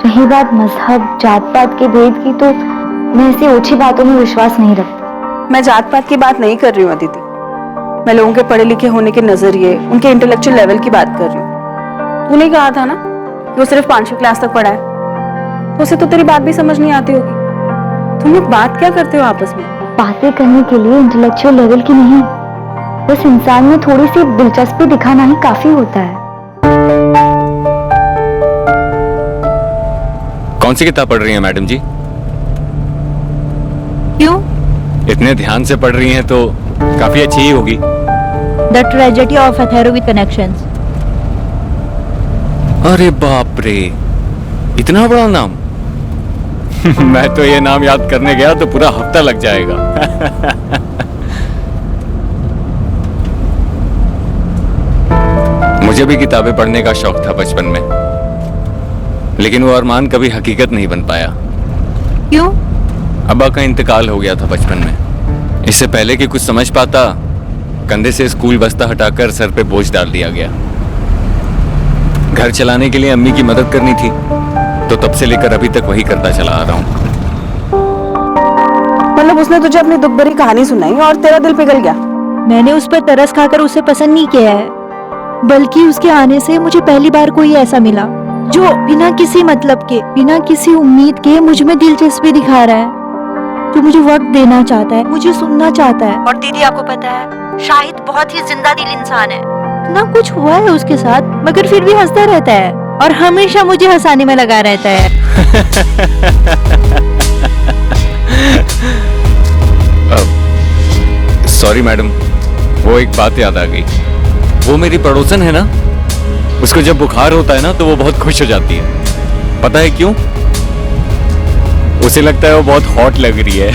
रही बात मजहब जात पात के भेद की, तो मैं ऐसी ओछी बातों में विश्वास नहीं रखती। मैं जात पात की बात नहीं कर रही हूँ अदिति, मैं लोगों के पढ़े लिखे होने के नजरिए, उनके इंटेलेक्चुअल लेवल की बात कर रही हूँ। तूने कहा था ना कि वो सिर्फ 5वीं क्लास तक पढ़ा है, तो उसे तो तेरी बात भी समझ नहीं आती होगी। तुम लोग बात क्या करते हो आपस में? बातें करने के लिए इंटेलेक्चुअल लेवल की नहीं, बस इंसान में थोड़ी सी दिलचस्पी दिखाना ही काफी होता है। कौन सी किताब पढ़ रही हैं मैडम जी? क्यों? इतने ध्यान से पढ़ रही हैं तो काफी अच्छी ही होगी। The tragedy of Athero with connections. अरे बाप रे, इतना बड़ा नाम। मैं तो ये नाम याद करने गया तो पूरा हफ्ता लग जाएगा। मुझे भी किताबें पढ़ने का शौक था बचपन में, लेकिन वो अरमान कभी हकीकत नहीं बन पाया। क्यों? अब्बा का इंतकाल हो गया था बचपन में। इससे पहले कि कुछ समझ पाता, कंधे से स्कूल बस्ता हटाकर सर पे बोझ डाल दिया गया। घर चलाने के लिए अम्मी की मदद करनी थी, तो तब से लेकर अभी तक वही करता चला आ रहा हूँ। मतलब उसने तुझे अपनी दुख भरी कहानी सुनाई और तेरा दिल पिघल गया? मैंने उस पर तरस खाकर उसे पसंद नहीं किया है, बल्कि उसके आने से मुझे पहली बार कोई ऐसा मिला जो बिना किसी मतलब के, बिना किसी उम्मीद के मुझ में दिलचस्पी दिखा रहा है, जो मुझे वक्त देना चाहता है, मुझे सुनना चाहता है। और दीदी, आपको पता है शाहिद बहुत ही जिंदा दिल इंसान है। ना कुछ हुआ है उसके साथ, मगर फिर भी हंसता रहता है और हमेशा मुझे हंसाने में लगा रहता है। सॉरी मैडम, वो एक बात याद आ गई। वो मेरी पड़ोसन है ना, उसको जब बुखार होता है ना तो वो बहुत खुश हो जाती है। पता है क्यों? उसे लगता है वो बहुत हॉट लग रही है।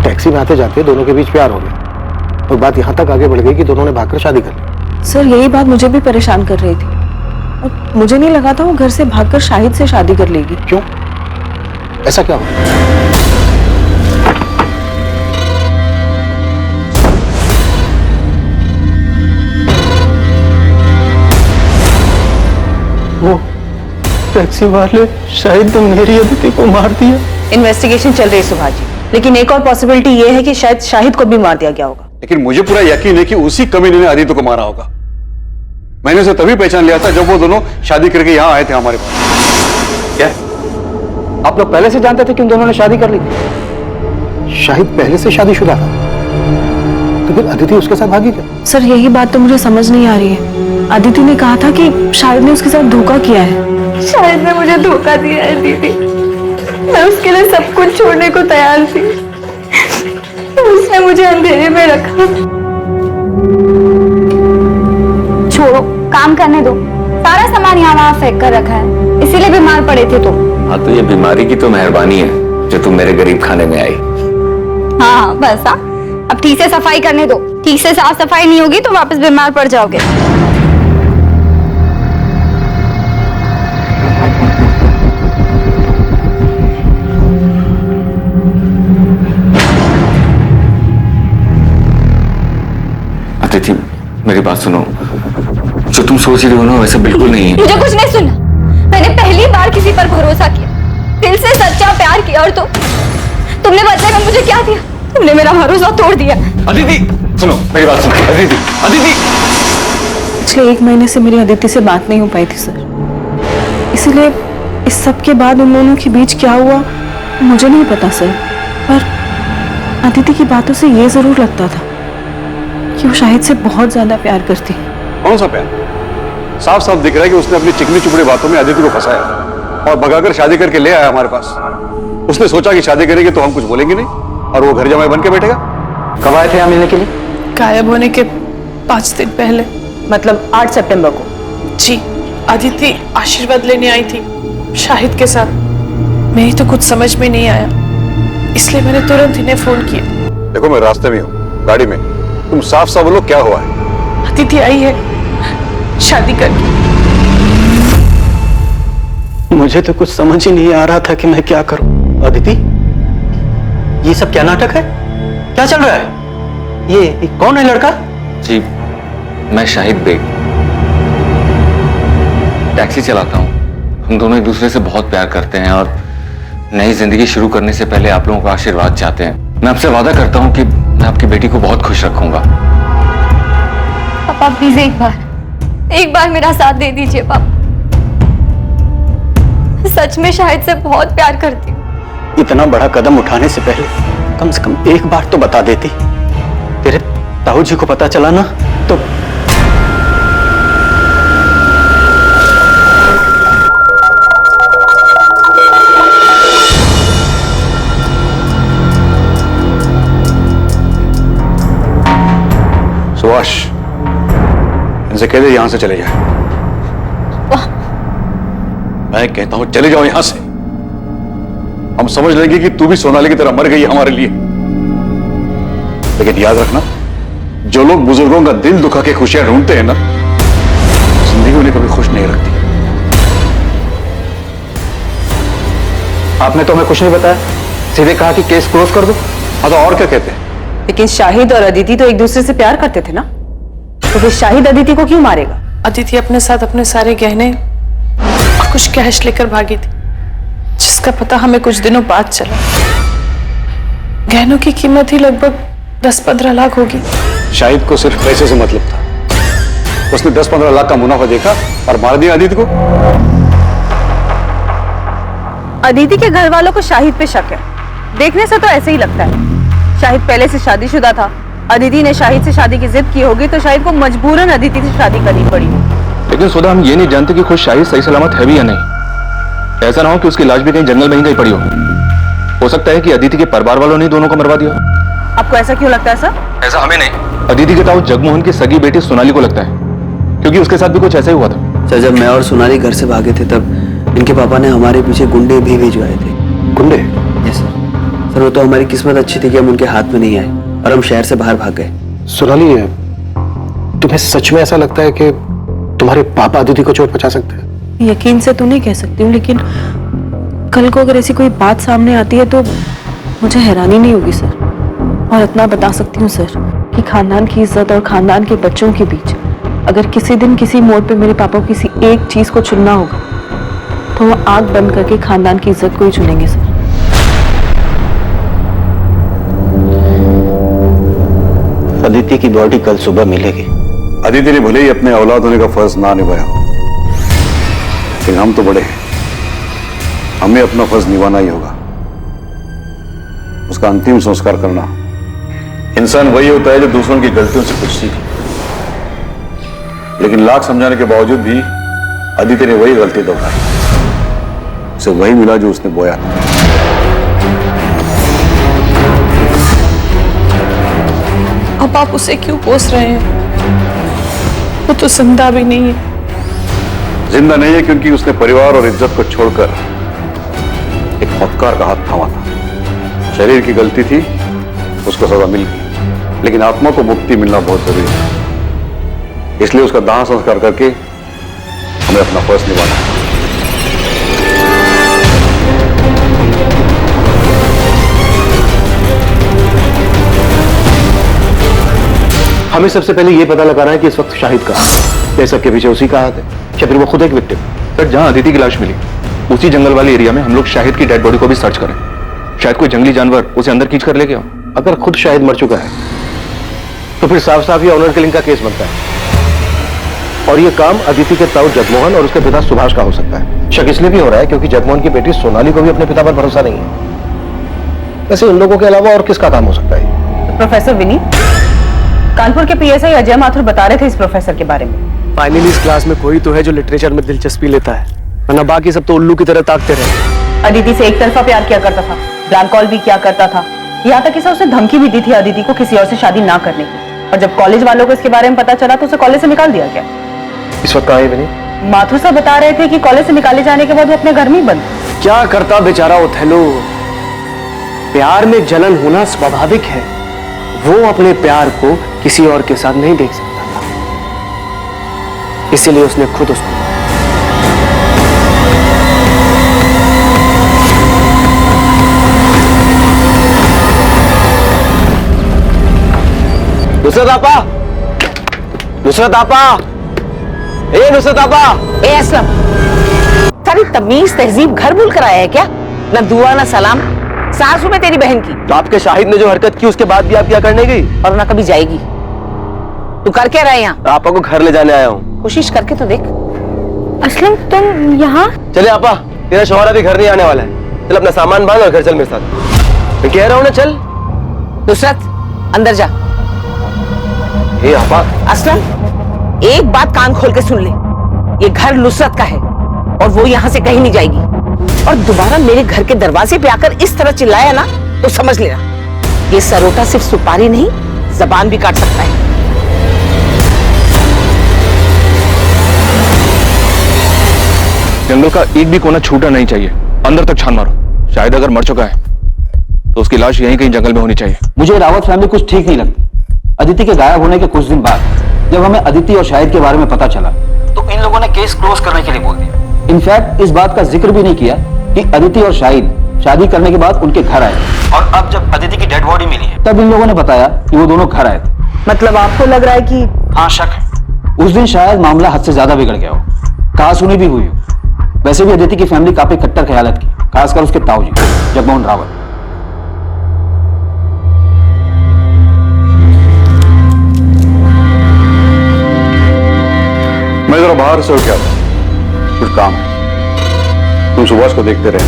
टैक्सी में आते जाते दोनों के बीच प्यार हो गया और बात यहाँ तक आगे बढ़ गई कि दोनों ने भागकर शादी कर ली। सर, यही बात मुझे भी परेशान कर रही थी और मुझे नहीं लगा था वो घर से भागकर शाहिद से शादी कर लेगी। क्यों? ऐसा क्या हुआ? वो टैक्सी वाले शायद तो मेरी अदिति को मार दिया। इन्वेस्टिगेशन चल रही है सुभाष जी, लेकिन एक और पॉसिबिलिटी ये है कि शायद शाहिद को भी मार दिया गया होगा। लेकिन मुझे पूरा यकीन है कि उसी कमीने ने आदित्य को मारा होगा। मैंने उसे तभी पहचान लिया था जब वो दोनों शादी करके यहाँ आए थे हमारे पास। क्या आप लोग पहले से जानते थे कि उन दोनों ने शादी कर ली थी? शाहिद पहले से शादीशुदा था, तो फिर अदिति उसके साथ भागी क्या? सर यही बात तो मुझे समझ नहीं आ रही है। अदिति ने कहा था कि शाहिद ने उसके साथ धोखा किया है। शाहिद ने मुझे धोखा दिया है दीदी, मैं उसके लिए सब कुछ छोड़ने को तैयार थी, उसने मुझे अंधेरे में रखा। छोड़ो, काम करने दो। सारा सामान यहाँ वहाँ फेंक कर रखा है, इसीलिए बीमार पड़े थे तुम। हाँ तो ये बीमारी की तो मेहरबानी है जो तुम मेरे गरीब खाने में आई। हाँ बस, हाँ अब ठीक से सफाई करने दो। ठीक से साफ सफाई नहीं होगी तो वापस बीमार पड़ जाओगे। अदिति मेरी बात सुनो, जो तुम सोच रही हो ना वैसा बिल्कुल नहीं है। मुझे कुछ नहीं सुनना। मैंने पहली बार किसी पर भरोसा किया, दिल से सच्चा प्यार किया, और तुमने बदले में मुझे क्या दिया? तुमने मेरा भरोसा तोड़ दिया। अदिति सुनो मेरी बात सुनो। अदिति अदिति पिछले 1 महीने से मेरी अदिति से बात नहीं हो पाई थी सर, इसीलिए इस सब के बाद उन दोनों के बीच क्या हुआ मुझे नहीं पता सर। पर अदिति की बातों से ये जरूर लगता था कि वो शाहिद से बहुत ज्यादा प्यार करती है। कौन सा प्यार? साफ साफ दिख रहा है कि उसने अपनी चिकनी चुपड़ी बातों में अदिति को फंसाया और भगाकर शादी करके ले आया हमारे पास। उसने सोचा कि शादी करेंगे तो हम कुछ बोलेंगे नहीं और वो घर जमाई बन के बैठेगा। कब आए थे यहाँ मिलने के लिए? गायब होने के 5 दिन पहले। मतलब 8 सितंबर को? जी, अदिति आशीर्वाद लेने आई थी शाहिद के साथ। मेरी तो कुछ समझ में नहीं आया, इसलिए मैंने तुरंत इन्हें फोन किया। देखो मैं रास्ते में हूँ, गाड़ी में। तुम साफ साफ बोलो क्या हुआ है? अदिति आई है शादी करके। मुझे तो कुछ समझ ही नहीं आ रहा था कि मैं क्या करूं। अदिति, ये सब क्या नाटक है? क्या चल रहा है? ये कौन है लड़का? जी मैं शाहिद बेग, टैक्सी चलाता हूँ। हम दोनों एक दूसरे से बहुत प्यार करते हैं और नई जिंदगी शुरू करने से पहले आप लोगों का आशीर्वाद चाहते हैं। मैं आपसे वादा करता हूँ कि मैं आपकी बेटी को बहुत खुश रखूंगा। पापा प्लीज एक बार मेरा साथ दे दीजिए पापा। सच में शाहिद से बहुत प्यार करती हूँ। इतना बड़ा कदम उठाने से पहले कम से कम एक बार तो बता देती। तेरे ताऊ जी को पता चला ना तो सुभाष, इनसे कह दे यहां से चले जाए। मैं कहता हूं चले जाओ यहां से। हम समझ लेंगे कि तू भी सोनाली की तरह मर गई हमारे लिए। लेकिन याद रखना, जो लोग बुजुर्गों का दिल दुखा के खुशियां ढूंढते हैं ना, जिंदगी उन्हें कभी खुश नहीं रखती। आपने तो हमें कुछ नहीं बताया, सीधे कहा कि केस क्लोज कर दो। हाँ तो और क्या कहते हैं? लेकिन शाहिद और अदिति तो एक दूसरे से प्यार करते थे ना, तो फिर शाहिद अदिति को क्यों मारेगा? अदिति अपने साथ अपने सारे गहने और कुछ कैश लेकर भागी थी, जिसका पता हमें कुछ दिनों बाद चला। गहनों की कीमत ही लगभग 10-15 लाख होगी। शाहिद को सिर्फ पैसे से मतलब था। उसने 10-15 लाख का मुनाफा देखा और मार दिया अदिति को। अदिति के घर वालों को शाहिद पे शक है। देखने से तो ऐसे ही लगता है। शाहिद पहले से शादीशुदा था। अदिति ने शाहिद से शादी की जिद की होगी तो शाहिद को मजबूरन अदिति से शादी करनी पड़ी। लेकिन सुधा, हम ये नहीं जानते कि खुद शाहिद सही सलामत है भी या नहीं। ऐसा ना हो कि उसकी लाश भी कहीं जंगल में ही कहीं पड़ी हो सकता है कि अदिति के परिवार वालों ने दोनों को मरवा दिया। आपको ऐसा क्यों लगता है सर? ऐसा हमें नहीं, अदिति के ताऊ जगमोहन की सगी बेटी सोनाली को लगता है, क्योंकि उसके साथ भी कुछ ऐसा ही हुआ था। सर, जब मैं और सोनाली घर से भागे थे तब इनके पापा ने हमारे पीछे गुंडे भी भिजवाए थे। गुंडे? Yes sir. वो तो हमारी किस्मत अच्छी थी कि हम उनके हाथ में नहीं आए और हम शहर से बाहर भाग गए। सोनाली, तुम्हें सच में ऐसा लगता है कि तुम्हारे पापा अदिति को चोट पहुंचा सकते हैं? यकीन से तो नहीं कह सकती हूँ, लेकिन कल को अगर ऐसी कोई बात सामने आती है तो मुझे हैरानी नहीं होगी सर। और इतना बता सकती हूँ सर कि खानदान की इज्जत और खानदान के बच्चों के बीच अगर किसी दिन किसी मोड़ पे मेरे पापा को किसी एक चीज को चुनना होगा तो वो आंख बंद करके खानदान की इज्जत को ही चुनेंगे सर। अदिति की बॉडी कल सुबह मिलेगी। अदिति ने भले ही अपने औलाद होने का फर्ज ना निभाया, लेकिन हम तो बड़े हैं, हमें अपना फर्ज निभाना ही होगा। उसका अंतिम संस्कार करना। इंसान वही होता है जो दूसरों की गलतियों से कुछ सीखे, लेकिन लाख समझाने के बावजूद भी अदिति ने वही गलती दोहराई। उसे वही मिला जो उसने बोया था। अब आप उसे क्यों कोस रहे हैं? वो तो जिंदा भी नहीं है। जिंदा नहीं है क्योंकि उसने परिवार और इज्जत को छोड़कर एक मक्कार का हाथ थामा था। शरीर की गलती थी, उसको सजा मिल गई, लेकिन आत्मा को मुक्ति मिलना बहुत जरूरी है। इसलिए उसका दाह संस्कार करके हमें अपना फर्ज निभाना है। हमें सबसे पहले यह पता लगाना है कि इस वक्त शाहिद कहाँ है। क्या सबके पीछे उसी का हाथ है या फिर वो खुद एक विक्टिम? सर, जहां अदिति की लाश मिली उसी जंगल वाले एरिया में हम लोग शाहिद की डेड बॉडी को भी सर्च करें। शायद कोई जंगली जानवर उसे अंदर खींच कर ले गया। अगर खुद शाहिद मर चुका है तो फिर साफ साफ ये ऑनर किलिंग का केस बनता है, और ये काम अदिति के ताऊ जगमोहन और उसके पिता सुभाष का हो सकता है। शक इसलिए भी हो रहा है क्योंकि जगमोहन की बेटी सोनाली को भी अपने पिता पर भरोसा नहीं है। वैसे उन लोगों के अलावा और किसका काम हो सकता है? प्रोफेसर विनी, कानपुर के पीएसआई अजय माथुर बता रहे थे इस प्रोफेसर के बारे में। फाइनली इस क्लास में कोई तो है जो लिटरेचर में दिलचस्पी लेता है, वरना बाकी सब तो उल्लू की तरह ताकते रहे। अदिति से एक तरफा प्यार किया करता था, ब्लैंक कॉल भी किया करता था, यहाँ तक कि उसने धमकी भी दी थी अदिति को किसी और से शादी ना करने की। और जब कॉलेज वालों को इसके बारे में पता चला तो उसे कॉलेज से निकाल दिया गया। इस वक्त कहाँ है विनी? माथुर साहब बता रहे थे कि कॉलेज से निकाले जाने के बाद वो अपने घर में ही बंद। क्या करता बेचारा ओथेलो? प्यार में जलन होना स्वाभाविक है। वो अपने प्यार को किसी और के साथ नहीं देख सकता था, इसीलिए उसने खुद उसको। नुसरत आपा, नुसरत आपा, ए नुसरत आपा। ए असलम, सारी तमीज तहजीब घर भूल कर आया है क्या? न दुआ न सलाम। सासू में तेरी बहन की। तो आपके शाहिद ने जो हरकत की उसके बाद भी आप क्या करने गई? और ना कभी जाएगी। तू कर क्या रहा है यहाँ? आपा को घर ले जाने आया हूँ। कोशिश करके तो देख। असलम तुम यहाँ? चले आपा, तेरा शौहर अभी घर नहीं आने वाला है। चल अपना सामान बांध और घर चल मेरे साथ। मैं कह रहा हूँ ना, चल। नुसरत अंदर जा। ए आपा। असलम, एक बात कान खोल के सुन ले, ये घर नुसरत का है और वो यहाँ से कहीं नहीं जाएगी। और दोबारा मेरे घर के दरवाजे पे आकर इस तरह चिल्लाया ना तो समझ लेना, ये सरोटा सिर्फ सुपारी नहीं, जबान भी काट सकता है। जंगल का एक भी कोना छूटा नहीं चाहिए, अंदर तक छान मारो। शायद अगर मर चुका है तो उसकी लाश यहीं कहीं जंगल में होनी चाहिए। मुझे रावत फैमिली कुछ ठीक नहीं लगती। अदिति के गायब होने के कुछ दिन बाद जब हमें अदिति और शाहिद के बारे में पता चला तो इन लोगों ने केस क्लोज करने के लिए बोल दिया। इनफैक्ट इस बात का जिक्र भी नहीं किया कि अदिति और शाहिद शादी करने के बाद उनके घर आए, और अब जब अदिति की डेड बॉडी मिली है तब इन लोगों ने बताया कि वो दोनों घर आए थे। मतलब आपको लग रहा है कि? हाँ, शक है। उस दिन शायद मामला हद से ज्यादा बिगड़ गया हो, कहासुनी भी हुई हो। वैसे भी अदिति की फैमिली काफी कट्टर ख्यालत की, खासकर उसके ताऊ जी जगमोहन रावत। मैं जरा बाहर से हो क्या कुछ काम है। तुम सुभाष को देखते रहे,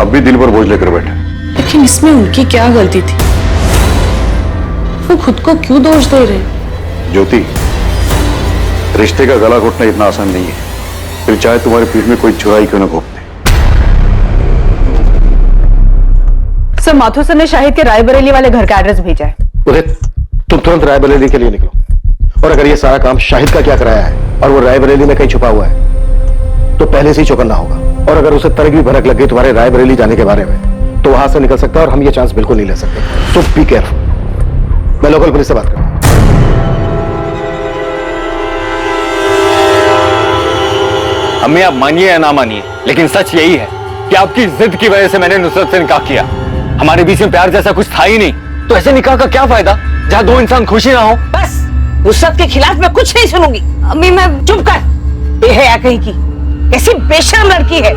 अब भी दिल पर बोझ लेकर बैठे। लेकिन इसमें उनकी क्या गलती थी? वो खुद को क्यों दोष दे रहे? ज्योति, रिश्ते का गला घोटना इतना आसान नहीं है, फिर चाहे तुम्हारे पीठ में कोई चुराई क्यों न घोंप दे। सर, माथुर सर ने शाहिद के रायबरेली वाले घर का एड्रेस भेजा है। उदित, तुम तुरंत रायबरेली के लिए निकलो, और अगर ये सारा काम शाहिद का क्या कराया है और वो रायबरेली में कहीं छुपा हुआ है तो पहले से ही चौकन्ना होगा। और अगर उसे तरक भी भनक लग गई तुम्हारे रायबरेली जाने के बारे में तो वहां से निकल सकता है, और हम ये चांस बिल्कुल नहीं ले सकते। सो बी केयरफुल। मैं लोकल पुलिस से बात करता हूं। अम्मी, आप मानिए या ना मानिए, लेकिन सच यही है, कि आपकी जिद की वजह से मैंने नुसरत से निकाह किया। हमारे बीच में प्यार जैसा कुछ था ही नहीं, तो ऐसे निकाह का क्या फायदा जहां दो इंसान खुशी ना हो। बस नुसरत के खिलाफ मैं कुछ नहीं सुनूंगी। अम्मी मैं चुप कर, बेहया कहीं की, कैसी बेशर्म लड़की है।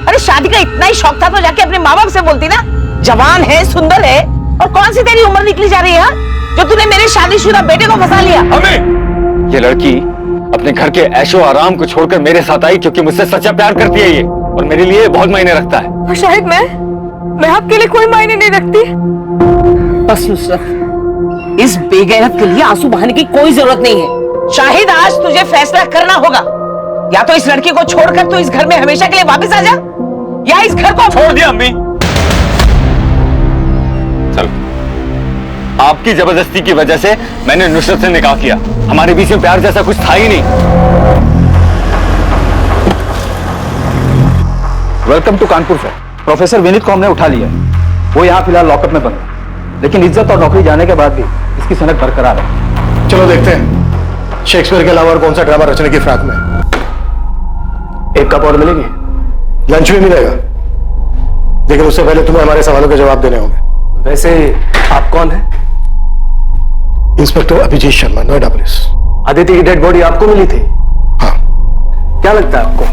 अरे शादी का इतना ही शौक था तो जाके अपने माँ बाप से बोलती ना। जवान है, सुंदर है, और कौन सी तेरी उम्र निकली जा रही है जो तूने मेरे शादीशुदा बेटे को फंसा लिया। हमें ये लड़की अपने घर के ऐशो आराम को छोड़कर मेरे साथ आई क्योंकि मुझसे सच्चा प्यार करती है ये, और मेरे लिए बहुत मायने रखता है। और शायद मैं आपके लिए कोई मायने नहीं रखती। बस नुसरत, इस बेगैरत के लिए आंसू बहाने की कोई जरूरत नहीं है। शाहिद, आज तुझे फैसला करना होगा। या तो इस लड़की को छोड़कर तू इस घर में हमेशा के लिए वापस आ जा, या इस घर को छोड़ दिया अम्मी। चलो, आपकी जबरदस्ती की वजह से मैंने नुसरत से निकाह किया। हमारे बीच में प्यार जैसा कुछ था ही नहीं। Welcome to Kanpur sir. Professor Vineet को हमने उठा लिया है। वो यहाँ फिलहाल लॉकअप में बंद है, लेकिन इज्जत और नौकरी जाने के बाद भी इसकी सनक बरकरार है। चलो देखते हैं शेक्सपियर के अलावा और कौन सा ड्रामा रचने की फिराक में। एक कप और मिलेगी? लंच भी मिलेगा, लेकिन उससे पहले तुम्हें हमारे सवालों के जवाब देने होंगे। वैसे आप कौन हैं? Inspector Abhijeet Sharma, Noida police. अदिति की डेड बॉडी आपको मिली थी? हाँ। क्या लगता है आपको,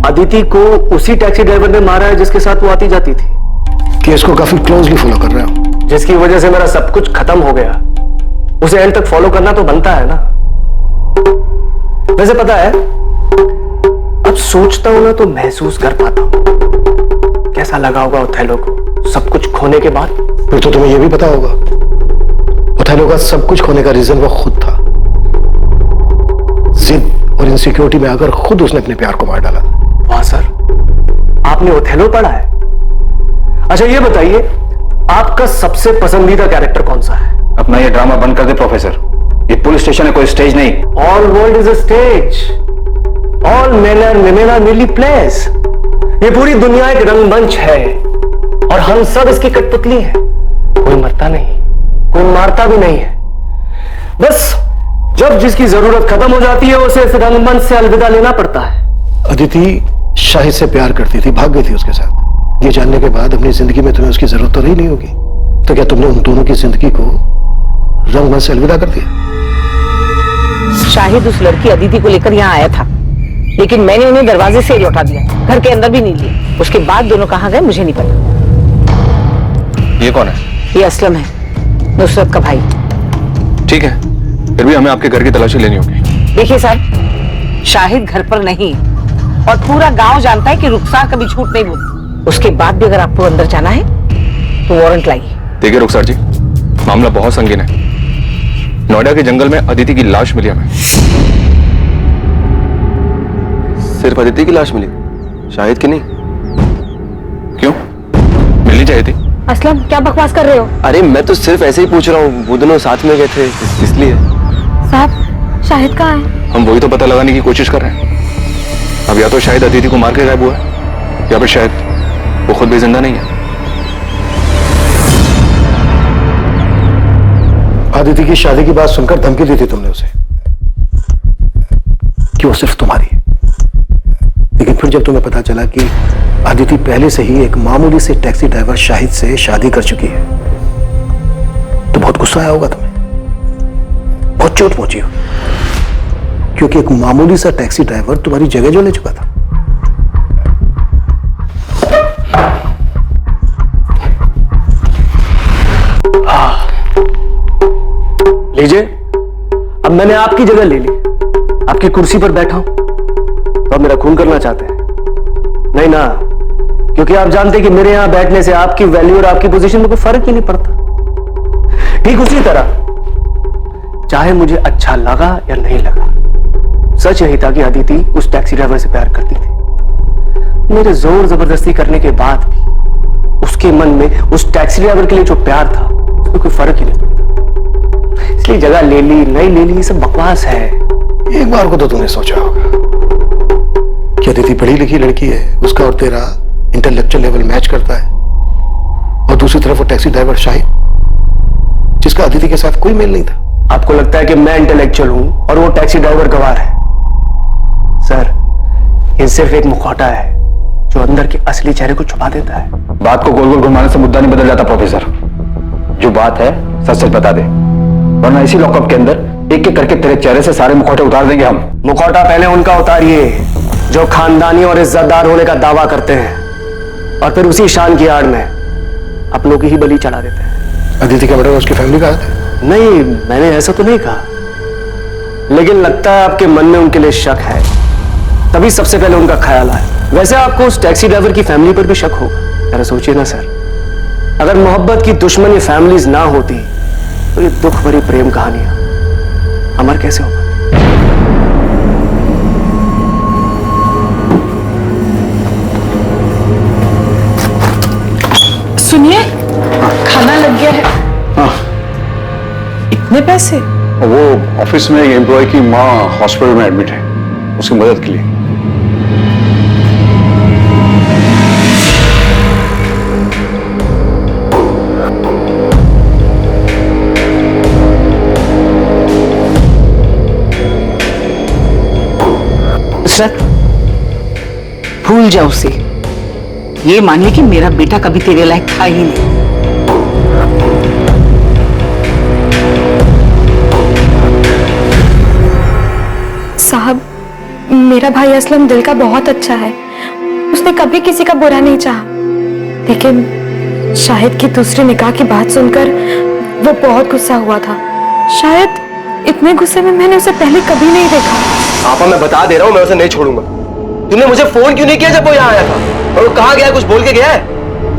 अदिति को उसी टैक्सी ड्राइवर ने मारा है जिसके साथ वो आती जाती थी? केस को काफी क्लोजली फॉलो कर रहे हो। जिसकी वजह से मेरा सब कुछ खत्म हो गया, उसे एंड तक फॉलो करना तो बनता है ना। वैसे पता है, अब सोचता हूं ना तो महसूस कर पाता हूं कैसा लगा होगा ओथेलो को सब कुछ खोने के बाद। फिर तो तुम्हें यह भी पता होगा ओथेलो का सब कुछ खोने का रीजन वो खुद था। जिद और इनसिक्योरिटी में आकर खुद उसने अपने प्यार को मार डाला। वाह सर, आपने ओथेलो पढ़ा है? अच्छा ये बताइए, आपका सबसे पसंदीदा कैरेक्टर कौन सा है? अपना ये ड्रामा बंद कर दे प्रोफेसर, ये पुलिस स्टेशन है, कोई स्टेज नहीं। All world is a stage, all men and women are merely plays। ये पूरी दुनिया एक रंगमंच है और हम सब इसकी कठपुतली हैं। कोई मरता नहीं, कोई मारता भी नहीं है। बस जब जिसकी जरूरत खत्म हो जाती है उसे इस रंगमंच से अलविदा लेना पड़ता है। अदिति शाहिद से प्यार करती थी, भाग गई थी उसके साथ। ये जानने के बाद अपनी जिंदगी में तुम्हें उसकी जरूरत तो रही नहीं होगी, तो क्या तुमने उन दोनों की जिंदगी को रंगमंच से अलविदा कर दिया? शाहिद उस लड़की अदिति को लेकर यहाँ आया था, लेकिन मैंने उन्हें दरवाजे से ही लौटा दिया, घर के अंदर भी नहीं लिया। उसके बाद दोनों कहाँ गए मुझे नहीं पता। ये कौन है? ये असलम है, नुसरत का भाई। ठीक है, फिर भी हमें आपके घर की तलाशी लेनी होगी। देखिए साहब, शाहिद घर पर नहीं और पूरा गांव जानता है कि रुखसार कभी झूठ नहीं बोलती। उसके बाद भी अगर आपको अंदर जाना है तो वारंट लाइए। देखिए रुखसार जी, मामला बहुत संगीन है। नोएडा के जंगल में अदिति की लाश मिली हमें। सिर्फ अदिति की लाश मिली, शाहिद की नहीं? क्यों, मिलनी चाहिए थी। असलम क्या बकवास कर रहे हो? अरे मैं तो सिर्फ ऐसे ही पूछ रहा हूँ, वो दोनों साथ में गए थे इसलिए। साहब शाहिद कहाँ है? हम वही तो पता लगाने की कोशिश कर रहे हैं। अब या तो शायद अदिति को मार के गायब हुआ है, या फिर शायद वो खुद भी जिंदा नहीं है। अदिति की शादी की बात सुनकर धमकी दी थी तुमने उसे कि वो सिर्फ तुम्हारी है, लेकिन फिर जब तुम्हें पता चला कि अदिति पहले से ही एक मामूली से टैक्सी ड्राइवर शाहिद से शादी कर चुकी है, तो बहुत गुस्सा आया होगा तुम्हें, बहुत चोट पहुंची हो, क्योंकि एक मामूली सा टैक्सी ड्राइवर तुम्हारी जगह जो ले चुका था। लीजिए, अब मैंने आपकी जगह ले ली, आपकी कुर्सी पर बैठा हूं, तो अब मेरा खून करना चाहते हैं? नहीं ना, क्योंकि आप जानते हैं कि मेरे यहां बैठने से आपकी वैल्यू और आपकी पोजीशन में कोई फर्क ही नहीं पड़ता। ठीक उसी तरह चाहे मुझे अच्छा लगा या नहीं लगा, सच यही था कि अदिति उस टैक्सी ड्राइवर से प्यार करती थी। मेरे जोर जबरदस्ती करने के बाद भी उसके मन में उस टैक्सी ड्राइवर के लिए जो प्यार था उसमें कोई फर्क ही नहीं पड़ता। इसलिए जगह ले ली नहीं ले ली ये सब बकवास है। एक बार को तो तुमने सोचा होगा कि अदिति पढ़ी लिखी लड़की है, उसका और तेरा इंटेलेक्चुअल लेवल मैच करता है, और दूसरी तरफ वो टैक्सी ड्राइवर शाहिद जिसका अदिति के साथ कोई मेल नहीं था। आपको लगता है कि मैं इंटेलेक्चुअल हूं और वो टैक्सी ड्राइवर गवार है? सर, ये सिर्फ एक मुखौटा है जो अंदर के असली चेहरे को छुपा देता है। बात को गोल गोल घुमाने से मुद्दा नहीं बदल जाता प्रोफेसर। जो बात है सच सच बता दे, वरना इसी लॉकअप के अंदर एक एक करके तेरे चेहरे से सारे मुखौटे उतार देंगे हम। मुखौटा पहले उनका उतारिए जो खानदानी और इज्जतदार होने का दावा करते हैं, और फिर उसी शान की आड़ में अपनों की ही बलि चढ़ा देते हैं। अदिति का मर्डर उसकी फैमिली का है? नहीं, मैंने ऐसा तो नहीं कहा, लेकिन लगता है आपके मन में उनके लिए शक है, तभी सबसे पहले उनका ख्याल आया। वैसे आपको उस टैक्सी ड्राइवर की फैमिली पर भी शक होगा। जरा सोचिए ना सर, अगर मोहब्बत की दुश्मनी फैमिलीज ना होती तो ये दुख भरी प्रेम कहानियां अमर कैसे होगा? सुनिए, खाना लग गया है। हाँ। इतने पैसे? वो ऑफिस में एक एम्प्लॉय की माँ हॉस्पिटल में एडमिट है, उसकी मदद के लिए। भूल जा उसे, ये मानिए कि मेरा बेटा कभी तेरे लायक था ही नहीं। साहब, मेरा भाई असलम दिल का बहुत अच्छा है, उसने कभी किसी का बुरा नहीं चाहा, लेकिन शाहिद की दूसरी निकाह की बात सुनकर वो बहुत गुस्सा हुआ था। शायद इतने गुस्से में मैंने उसे पहले कभी नहीं देखा। आपा, मैं बता दे रहा हूँ, मैं उसे नहीं छोड़ूंगा। तूने मुझे फोन क्यों नहीं किया जब वो यहाँ आया था? और वो कहाँ गया, कुछ बोल के गया है?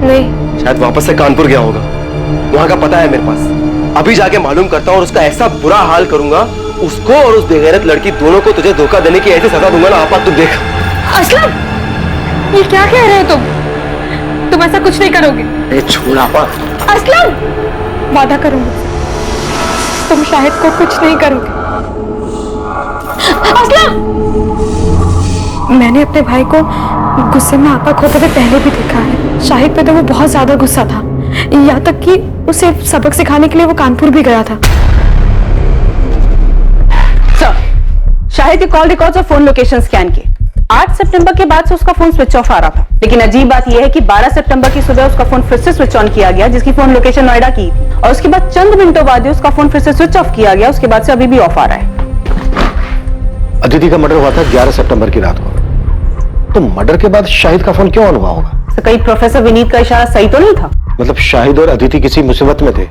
नहीं। शायद वापस से कानपुर गया होगा, वहां का पता है मेरे पास। अभी जाके मालूम करता हूँ और उसका ऐसा बुरा हाल करूंगा, उसको और उस बेगैरत लड़की दोनों को तुझे धोखा देने की ऐसी सजा दूंगा ना आपा, तू देख। असलम, ये क्या कह रहे हो तुम ऐसा कुछ नहीं करोगे। छोड़ आपा। असलम, वादा करूंगी तुम शाहिद को कुछ नहीं करोगे। असलम, मैंने अपने भाई को गुस्से में आपा खोते हुए पहले भी देखा है। शाहिद पे तो वो बहुत ज्यादा गुस्सा था, यहाँ तक कि उसे सबक सिखाने के लिए वो कानपुर भी गया था। सर, शाहिद के कॉल रिकॉर्ड्स और फोन लोकेशन स्कैन किए। 8 सितंबर के बाद से उसका फोन स्विच ऑफ आ रहा था, लेकिन अजीब बात यह है कि 12 सितंबर की सुबह उसका फोन फिर से स्विच ऑन किया गया, जिसकी फोन लोकेशन नोएडा की थी, और उसके बाद चंद मिनटों बाद ही उसका फोन फिर से स्विच ऑफ किया गया। उसके बाद से अभी भी ऑफ आ रहा है। अदिति का मर्डर हुआ था 11 सितंबर की रात को, तो मर्डर के बाद शाहिद का फोन क्यों ऑन हुआ होगा? तो कहीं प्रोफेसर विनीत का इशारा सही तो नहीं था? मतलब शाहिद और अदिति किसी मुसीबत में थे,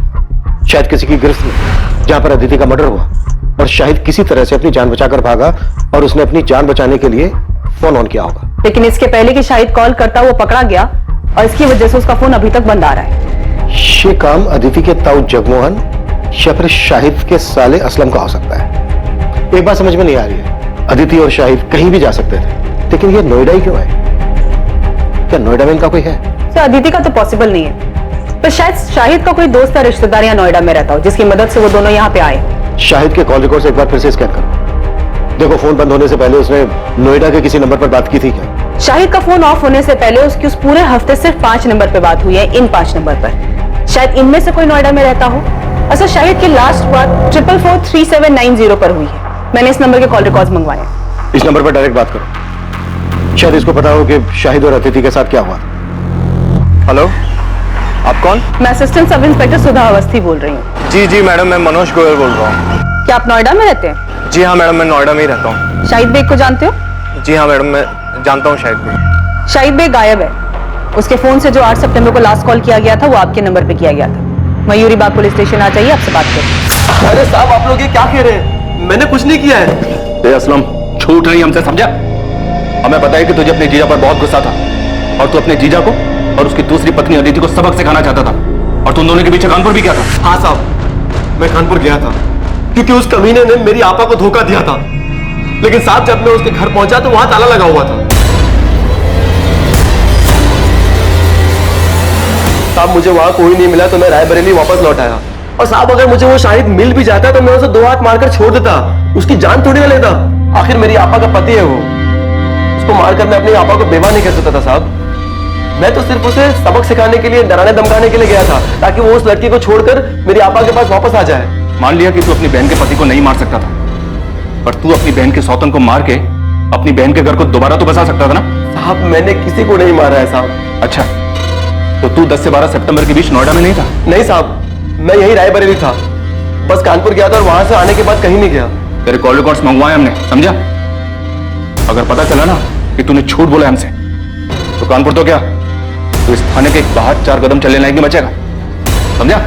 शायद किसी की गिरफ्त में, जहां पर अदिति का मर्डर हुआ, और शाहिद किसी तरह से अपनी जान बचाकर भागा और उसने अपनी जान बचाने के लिए फोन ऑन किया होगा। लेकिन इसके पहले कि शाहिद कॉल करता वो पकड़ा गया, और इसकी वजह से उसका फोन अभी तक बंद आ रहा है। ये काम अदिति के ताऊ जगमोहन या फिर शाहिद के साले असलम का हो सकता है। एक बात समझ में नहीं आ रही है, अदिति और शाहिद कहीं भी जा सकते थे, लेकिन ये नोएडा ही क्यों है? क्या नोएडा में इनका कोई है? तो अदिति का तो पॉसिबल नहीं है, पर शायद शाहिद का कोई दोस्त या रिश्तेदार यहाँ नोएडा में रहता हो, जिसकी मदद से वो दोनों यहाँ पे आए। शाहिद के कॉल रिकॉर्ड से एक बार फिर से स्कैन करो, देखो फोन बंद होने से पहले उसने नोएडा के किसी नंबर पर बात की थी क्या? शाहिद का फोन ऑफ होने से पहले उसकी उस पूरे हफ्ते सिर्फ 5 नंबर पे बात हुई है, इन 5 नंबर पर। शायद इनमें से कोई नोएडा में रहता हो। अच्छा, शाहिद की लास्ट बात 443790 पर हुई है। मैंने इस नंबर के कॉल रिकॉर्ड्स मंगवाए। इस नंबर पर डायरेक्ट बात करो, शायद इसको पता हो कि शाहिद और अदिति के साथ क्या हुआ। हेलो, आप कौन? मैं असिस्टेंट सब इंस्पेक्टर सुधा अवस्थी बोल रही हूँ। जी जी मैडम, मैं मनोज गोयल बोल रहा हूँ। क्या आप नोएडा में रहते हैं? जी हाँ मैडम, मैं नोएडा में ही रहता हूँ। शाहिद बेग को जानते हो? जी हाँ मैडम, मैं जानता हूँ शाहिद बेग। शाहिद बेग गायब है। उसके फोन से जो 8 सितंबर को लास्ट कॉल किया गया था, वो आपके नंबर पे किया गया था। मयूरी बाग पुलिस स्टेशन आ जाइए, आपसे बात करें। अरे साहब, आप लोग ये क्या कह रहे हैं? मैंने कुछ नहीं किया है। असलम, छूट रही हमसे, समझा? हमें पता है कि तुझे अपने जीजा पर बहुत गुस्सा था, और तू अपने जीजा को और उसकी दूसरी पत्नी अदिति को सबक सिखाना चाहता था, और तुम दोनों के पीछे कानपुर भी गया था। हाँ साहब, मैं कानपुर गया था क्योंकि उस कमीने ने मेरी आपा को धोखा दिया था, लेकिन साहब जब मैं उसके घर पहुंचा तो वहां ताला लगा हुआ था। साहब मुझे वहां कोई नहीं मिला तो मैं रायबरेली वापस लौट आया। और साहब अगर मुझे वो शाहिद मिल भी जाता तो मैं उसे 2 हाथ मारकर छोड़ देता, उसकी जान थोड़ी ना लेता। आखिर मेरी आपा का पति है वो, उसको मारकर मैं अपनी आपा को बेवा नहीं कर सकता था साहब। मैं तो सिर्फ उसे सबक सिखाने के लिए, डराने धमकाने के लिए गया था, ताकि वो उस लड़की को छोड़कर मेरी आपा के पास वापस आ जाए। मान लिया कि तू अपनी बहन के पति को नहीं मार सकता था, पर तू अपनी बहन के सौतन को मार के अपनी बहन के घर को दोबारा तो बसा सकता था ना? साहब मैंने किसी को नहीं मारा है साहब। अच्छा, तो तू 10 से 12 सितंबर के बीच नोएडा में नहीं था? नहीं साहब, मैं यही रायबरेली था, बस कानपुर गया था और वहां से आने के बाद कहीं नहीं गया। तेरे कॉल रिकॉर्ड्स मंगवाए हमने, समझा? अगर पता चला ना कि तूने झूठ बोला हमसे, तो कानपुर तो क्या, तो इस थाने के बाहर 4 कदम चलने लायक नहीं बचेगा, समझा?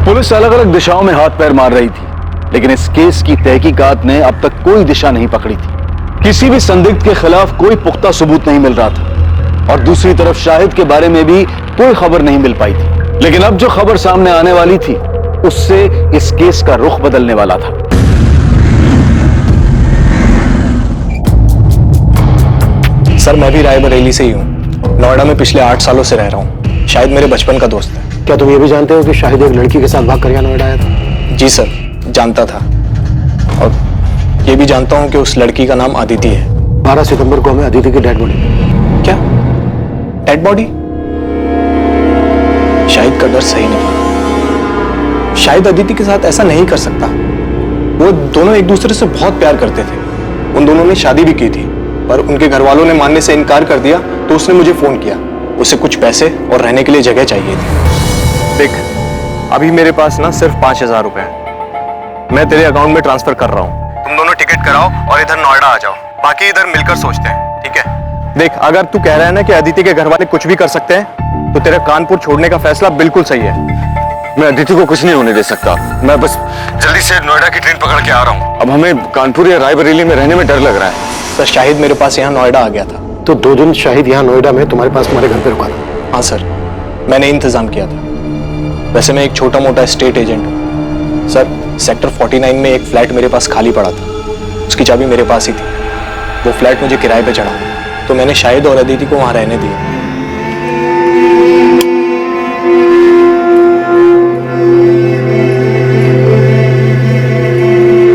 पुलिस अलग अलग दिशाओं में हाथ पैर मार रही थी, लेकिन इस केस की तहकीकात ने अब तक कोई दिशा नहीं पकड़ी थी। किसी भी संदिग्ध के खिलाफ कोई पुख्ता सबूत नहीं मिल रहा था और दूसरी तरफ शाहिद के बारे में भी कोई खबर नहीं मिल पाई थी। लेकिन अब जो खबर सामने आने वाली थी उससे इस केस का रुख बदलने वाला था। सर मैं भी रायबरेली से ही हूँ, नोएडा में पिछले 8 सालों से रह रहा हूँ। शाहिद मेरे बचपन का दोस्त है। क्या तुम ये भी जानते हो कि शाहिद एक लड़की के साथ भाग कर यहाँ नोएडा आया था? जी सर, जानता था, और ये भी जानता हूँ कि उस लड़की का नाम अदिति है। 12 सितंबर को हमें अदिति की डेड बॉडी। क्या डेड बॉडी? शाहिद का डर सही निकला। शाहिद अदिति के साथ ऐसा नहीं कर सकता। वो दोनों एक दूसरे से बहुत प्यार करते थे, उन दोनों ने शादी भी की थी, पर उनके घर वालों ने मानने से इनकार कर दिया, तो उसने मुझे फोन किया। उसे कुछ पैसे और रहने के लिए जगह चाहिए थी। देख, अभी मेरे पास ना सिर्फ 5000 रुपए हैं, मैं तेरे अकाउंट में ट्रांसफर कर रहा हूँ। तुम दोनों टिकट कराओ और इधर नोएडा आ जाओ, बाकी इधर मिलकर सोचते हैं, ठीक है? देख, अगर तू कह रहा है ना कि अदिति के घर वाले कुछ भी कर सकते हैं, तो तेरा कानपुर छोड़ने का फैसला बिल्कुल सही है। मैं अदिति को कुछ नहीं होने दे सकता। मैं बस जल्दी से नोएडा की ट्रेन पकड़ के आ रहा हूँ। अब हमें कानपुर या रायबरेली में रहने में डर लग रहा है। सर, शाहिद मेरे पास यहाँ नोएडा आ गया था। तो 2 दिन शाहिद यहाँ नोएडा में तुम्हारे पास तुम्हारे घर पे रुका था? हाँ सर, मैंने इंतजाम किया था। वैसे मैं एक छोटा मोटा स्टेट एजेंट हूँ सर। सेक्टर 49 में एक फ्लैट मेरे पास खाली पड़ा था, उसकी चाबी मेरे पास ही थी। वो फ्लैट मुझे किराए पे चढ़ा, तो मैंने शाहिद और अदिति को वहां रहने दिया।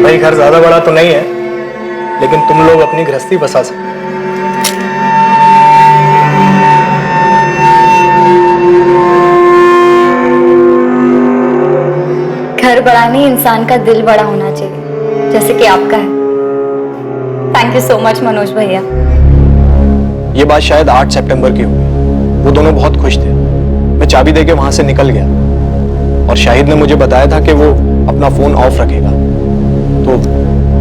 भाई घर ज्यादा बड़ा तो नहीं है, लेकिन तुम लोग अपनी गृहस्थी बसा सकते। घर बड़ा नहीं, इंसान का दिल बड़ा होना चाहिए, जैसे कि आपका है। Thank you so much Manoj भैया। ये बात शायद 8 सितंबर की होगी। वो दोनों बहुत खुश थे। मैं चाबी देके वहां से निकल गया और शाहिद ने मुझे बताया था कि वो अपना फोन ऑफ रखेगा, तो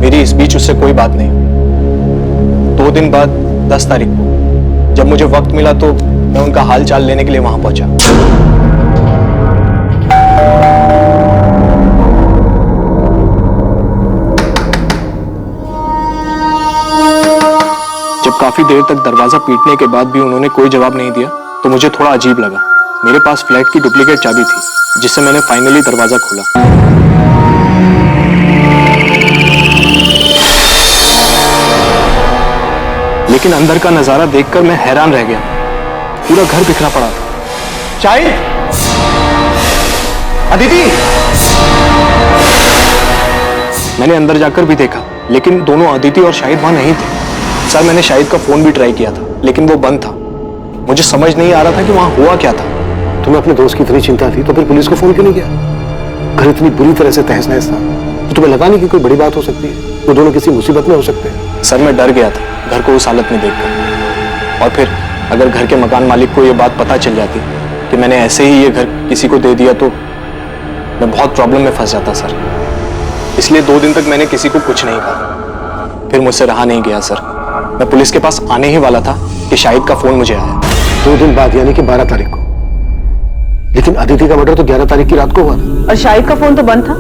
मेरी इस बीच उससे कोई बात नहीं हुई। 2 दिन बाद 10 तारीख को जब मुझे वक्त मिला तो मैं उनका हाल चाल लेने के लिए वहां पहुंचा। जब काफी देर तक दरवाजा पीटने के बाद भी उन्होंने कोई जवाब नहीं दिया, तो मुझे थोड़ा अजीब लगा। मेरे पास फ्लैट की डुप्लीकेट चाबी थी, जिससे मैंने फाइनली दरवाजा खोला। लेकिन अंदर का नजारा देखकर मैं हैरान रह गया। पूरा घर बिखरा पड़ा था। शाहिद, अदिति! मैंने अंदर जाकर भी देखा, लेकिन दोनों अदिति और शाहिद वहां नहीं थे। सर, मैंने शाहिद का फोन भी ट्राई किया था, लेकिन वो बंद था। मुझे समझ नहीं आ रहा था कि वहां हुआ क्या था। तुम्हें अपने दोस्त की इतनी चिंता थी तो फिर पुलिस को फोन क्यों नहीं किया? घर इतनी बुरी तरह से तहस नहस था, तो तुम्हें लगा नहीं कि कोई बड़ी बात हो सकती है? वो दोनों किसी मुसीबत में हो सकते हैं। सर, मैं डर गया था घर को उस हालत में देखकर। और फिर अगर घर के मकान मालिक को ये बात पता चल जाती कि मैंने ऐसे ही ये घर किसी को दे दिया, तो मैं बहुत प्रॉब्लम में फंस जाता सर। इसलिए 2 दिन तक मैंने किसी को कुछ नहीं कहा। फिर मुझसे रहा नहीं गया सर। मैं पुलिस के पास आने ही वाला था कि शाहिद का फोन मुझे आया। 2 दिन बाद, यानी कि 12 तारीख को। लेकिन अदिति का मर्डर तो 11 तारीख की रात को हुआ था। और शाहिद का फोन तो बंद था।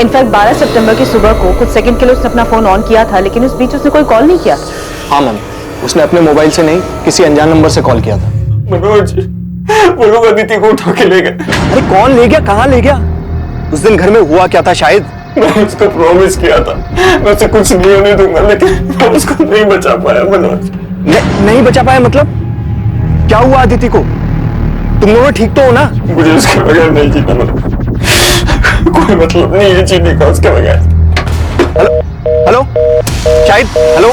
इनफैक्ट 12 सितंबर की सुबह को कुछ सेकंड के लिए उसने अपना फोन ऑन किया था, लेकिन उस बीच उसने कोई कॉल नहीं किया। हाँ मैम, उसने अपने मोबाइल से नहीं, किसी अनजान नंबर से कॉल किया था। मनोज, वो लोग अदिति को उठा के ले गए। अरे कौन ले गया, कहाँ ले गया? उस दिन घर में हुआ क्या था शाहिद? मैं उसको प्रॉमिस किया था मैं उसे कुछ नहीं होने दूंगा, लेकिन मैं उसको नहीं बचा पाया मनोज। नहीं बचा पाया मतलब? क्या हुआ अदिति को? तुम दोनों ठीक तो हो ना? मुझे उसके बगैर नहीं जीना मनोज। कोई मतलब नहीं है जीने का उसके बगैर। Hello Shahid, hello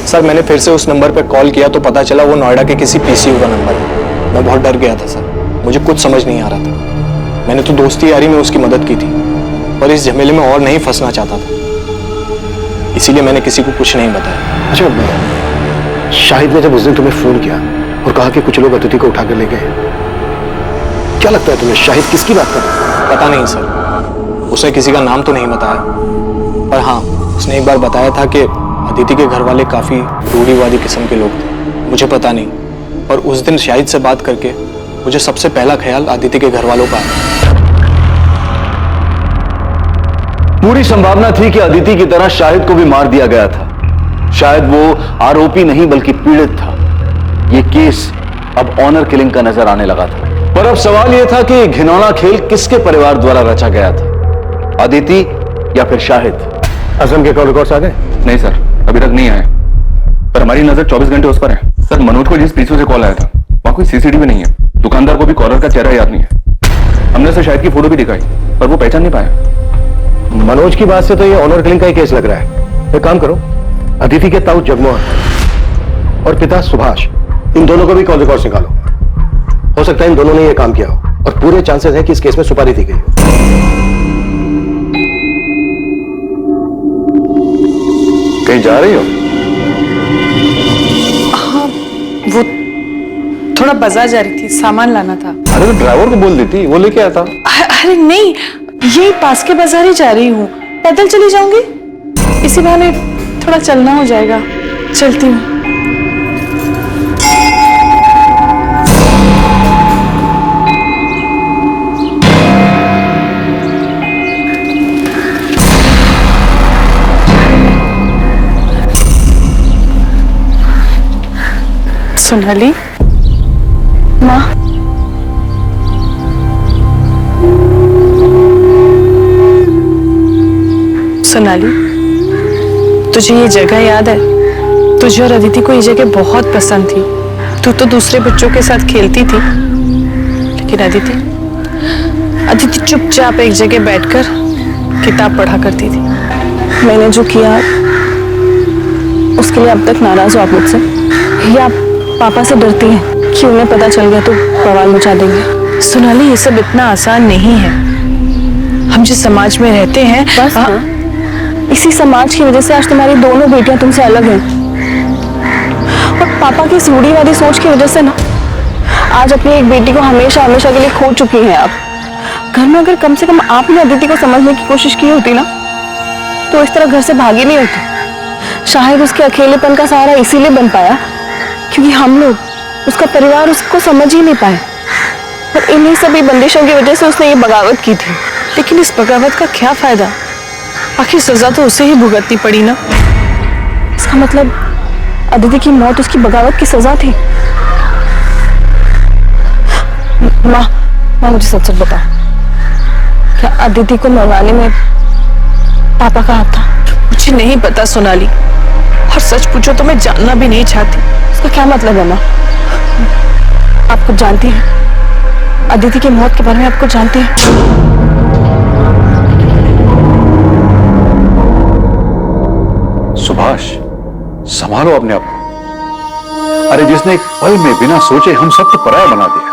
sir. मैंने फिर से उस नंबर पे कॉल किया तो पता चला वो नोएडा के किसी पीसीयू का नंबर है। मैं बहुत डर गया था सर, मुझे कुछ समझ नहीं आ रहा था। मैंने तो दोस्ती यारी में उसकी मदद की थी, पर इस झमेले में और नहीं फंसना चाहता था, इसीलिए मैंने किसी को कुछ नहीं बताया। अच्छा, शाहिद ने जब उस दिन तुम्हें फोन किया और कहा कि कुछ लोग अदिति को उठाकर ले गए, क्या लगता है तुम्हें शाहिद किसकी बात कर रहा है? पता नहीं सर, उसे किसी का नाम तो नहीं बताया, पर हाँ उसने एक बार बताया था कि अदिति के घर वाले काफी रूढ़िवादी किस्म के लोग थे। मुझे पता नहीं, पर उस दिन शाहिद से बात करके मुझे सबसे पहला ख्याल अदिति के घर वालों का आया। पूरी संभावना थी कि अदिति की तरह शाहिद को भी मार दिया गया था। शायद वो आरोपी नहीं बल्कि पीड़ित था। ये केस अब ऑनर किलिंग का नजर आने लगा था। पर अब सवाल यह था कि ये घिनौना खेल किसके परिवार द्वारा रचा गया था, अदिति या फिर शाहिद? असम के कॉल रिकॉर्ड्स आ गए? नहीं सर, अभी तक नहीं आए, पर हमारी नजर 24 घंटे उस पर है। सर, मनोज को जिस पीछे से कॉल आया था वहां कोई सीसीटीवी नहीं है। दुकानदार को भी कॉलर का चेहरा याद नहीं है। हमने उसे शाहिद की फोटो भी दिखाई, पर वो पहचान नहीं पाया। मनोज की बात से तो ये ऑनर किलिंग का ही केस लग रहा है। एक काम करो, अदिति के ताऊ जगमोहन और पिता सुभाष, इन दोनों को भी कॉल रिकॉर्ड्स निकालो। हो सकता है इन दोनों ने ये काम किया हो और पूरे चांसेस है कि इस केस में सुपारी दी गई हो। कहीं जा रही हो? हाँ, वो थोड़ा बाजार जा रही थी, सामान लाना था। अरे तो ड्राइवर को बोल देती, वो लेके आता। अरे नहीं, यही पास के बाजार ही जा रही हूँ, पैदल चली जाऊंगी, इसी बहाने थोड़ा चलना हो जाएगा। चलती हूँ। सोनाली, माँ, सोनाली, तुझे ये जगह याद है? तुझे और अदिति को ये जगह बहुत पसंद थी। तू तो दूसरे बच्चों के साथ खेलती थी, लेकिन अदिति चुपचाप एक जगह बैठकर किताब पढ़ा करती थी। मैंने जो किया उसके लिए अब तक नाराज हो आप मुझसे, या आप पापा से डरती हैं कि उन्हें पता चल गया तो बवाल मचा देंगे? सोनाली, ये सब इतना आसान नहीं है। हम जिस समाज में रहते हैं, बस इसी समाज की वजह से आज तुम्हारी दोनों बेटियां तुमसे अलग हैं, और पापा की इस रूढ़िवादी सोच की वजह से ना आज अपनी एक बेटी को हमेशा हमेशा के लिए खो चुकी हैं आप। घर में अगर कम से कम आपने अदिति को समझने की कोशिश की होती ना, तो इस तरह घर से भागी नहीं होती। शायद उसके अकेलेपन का सहारा इसीलिए बन पाया क्योंकि हम लोग, उसका परिवार उसको समझ ही नहीं पाए, और इन्हीं सभी बंदिशों की वजह से उसने ये बगावत की थी। लेकिन इस बगावत का क्या फायदा? आखिर सजा तो उसे ही भुगतनी पड़ी ना। इसका मतलब अदिति की मौत उसकी बगावत की सजा थी। माँ, मुझे सच सच बताओ, क्या अदिति को मरवाने में पापा का हाथ था? मुझे नहीं पता सोनाली, और सच पूछो तो मैं जानना भी नहीं चाहती। इसका क्या मतलब है माँ? आप कुछ जानती हैं? अदिति की मौत के बारे में आप कुछ जानती हैं? सुभाष, संभालो अपने आप को। अरे जिसने एक पल में बिना सोचे हम सब को पराया बना दिया,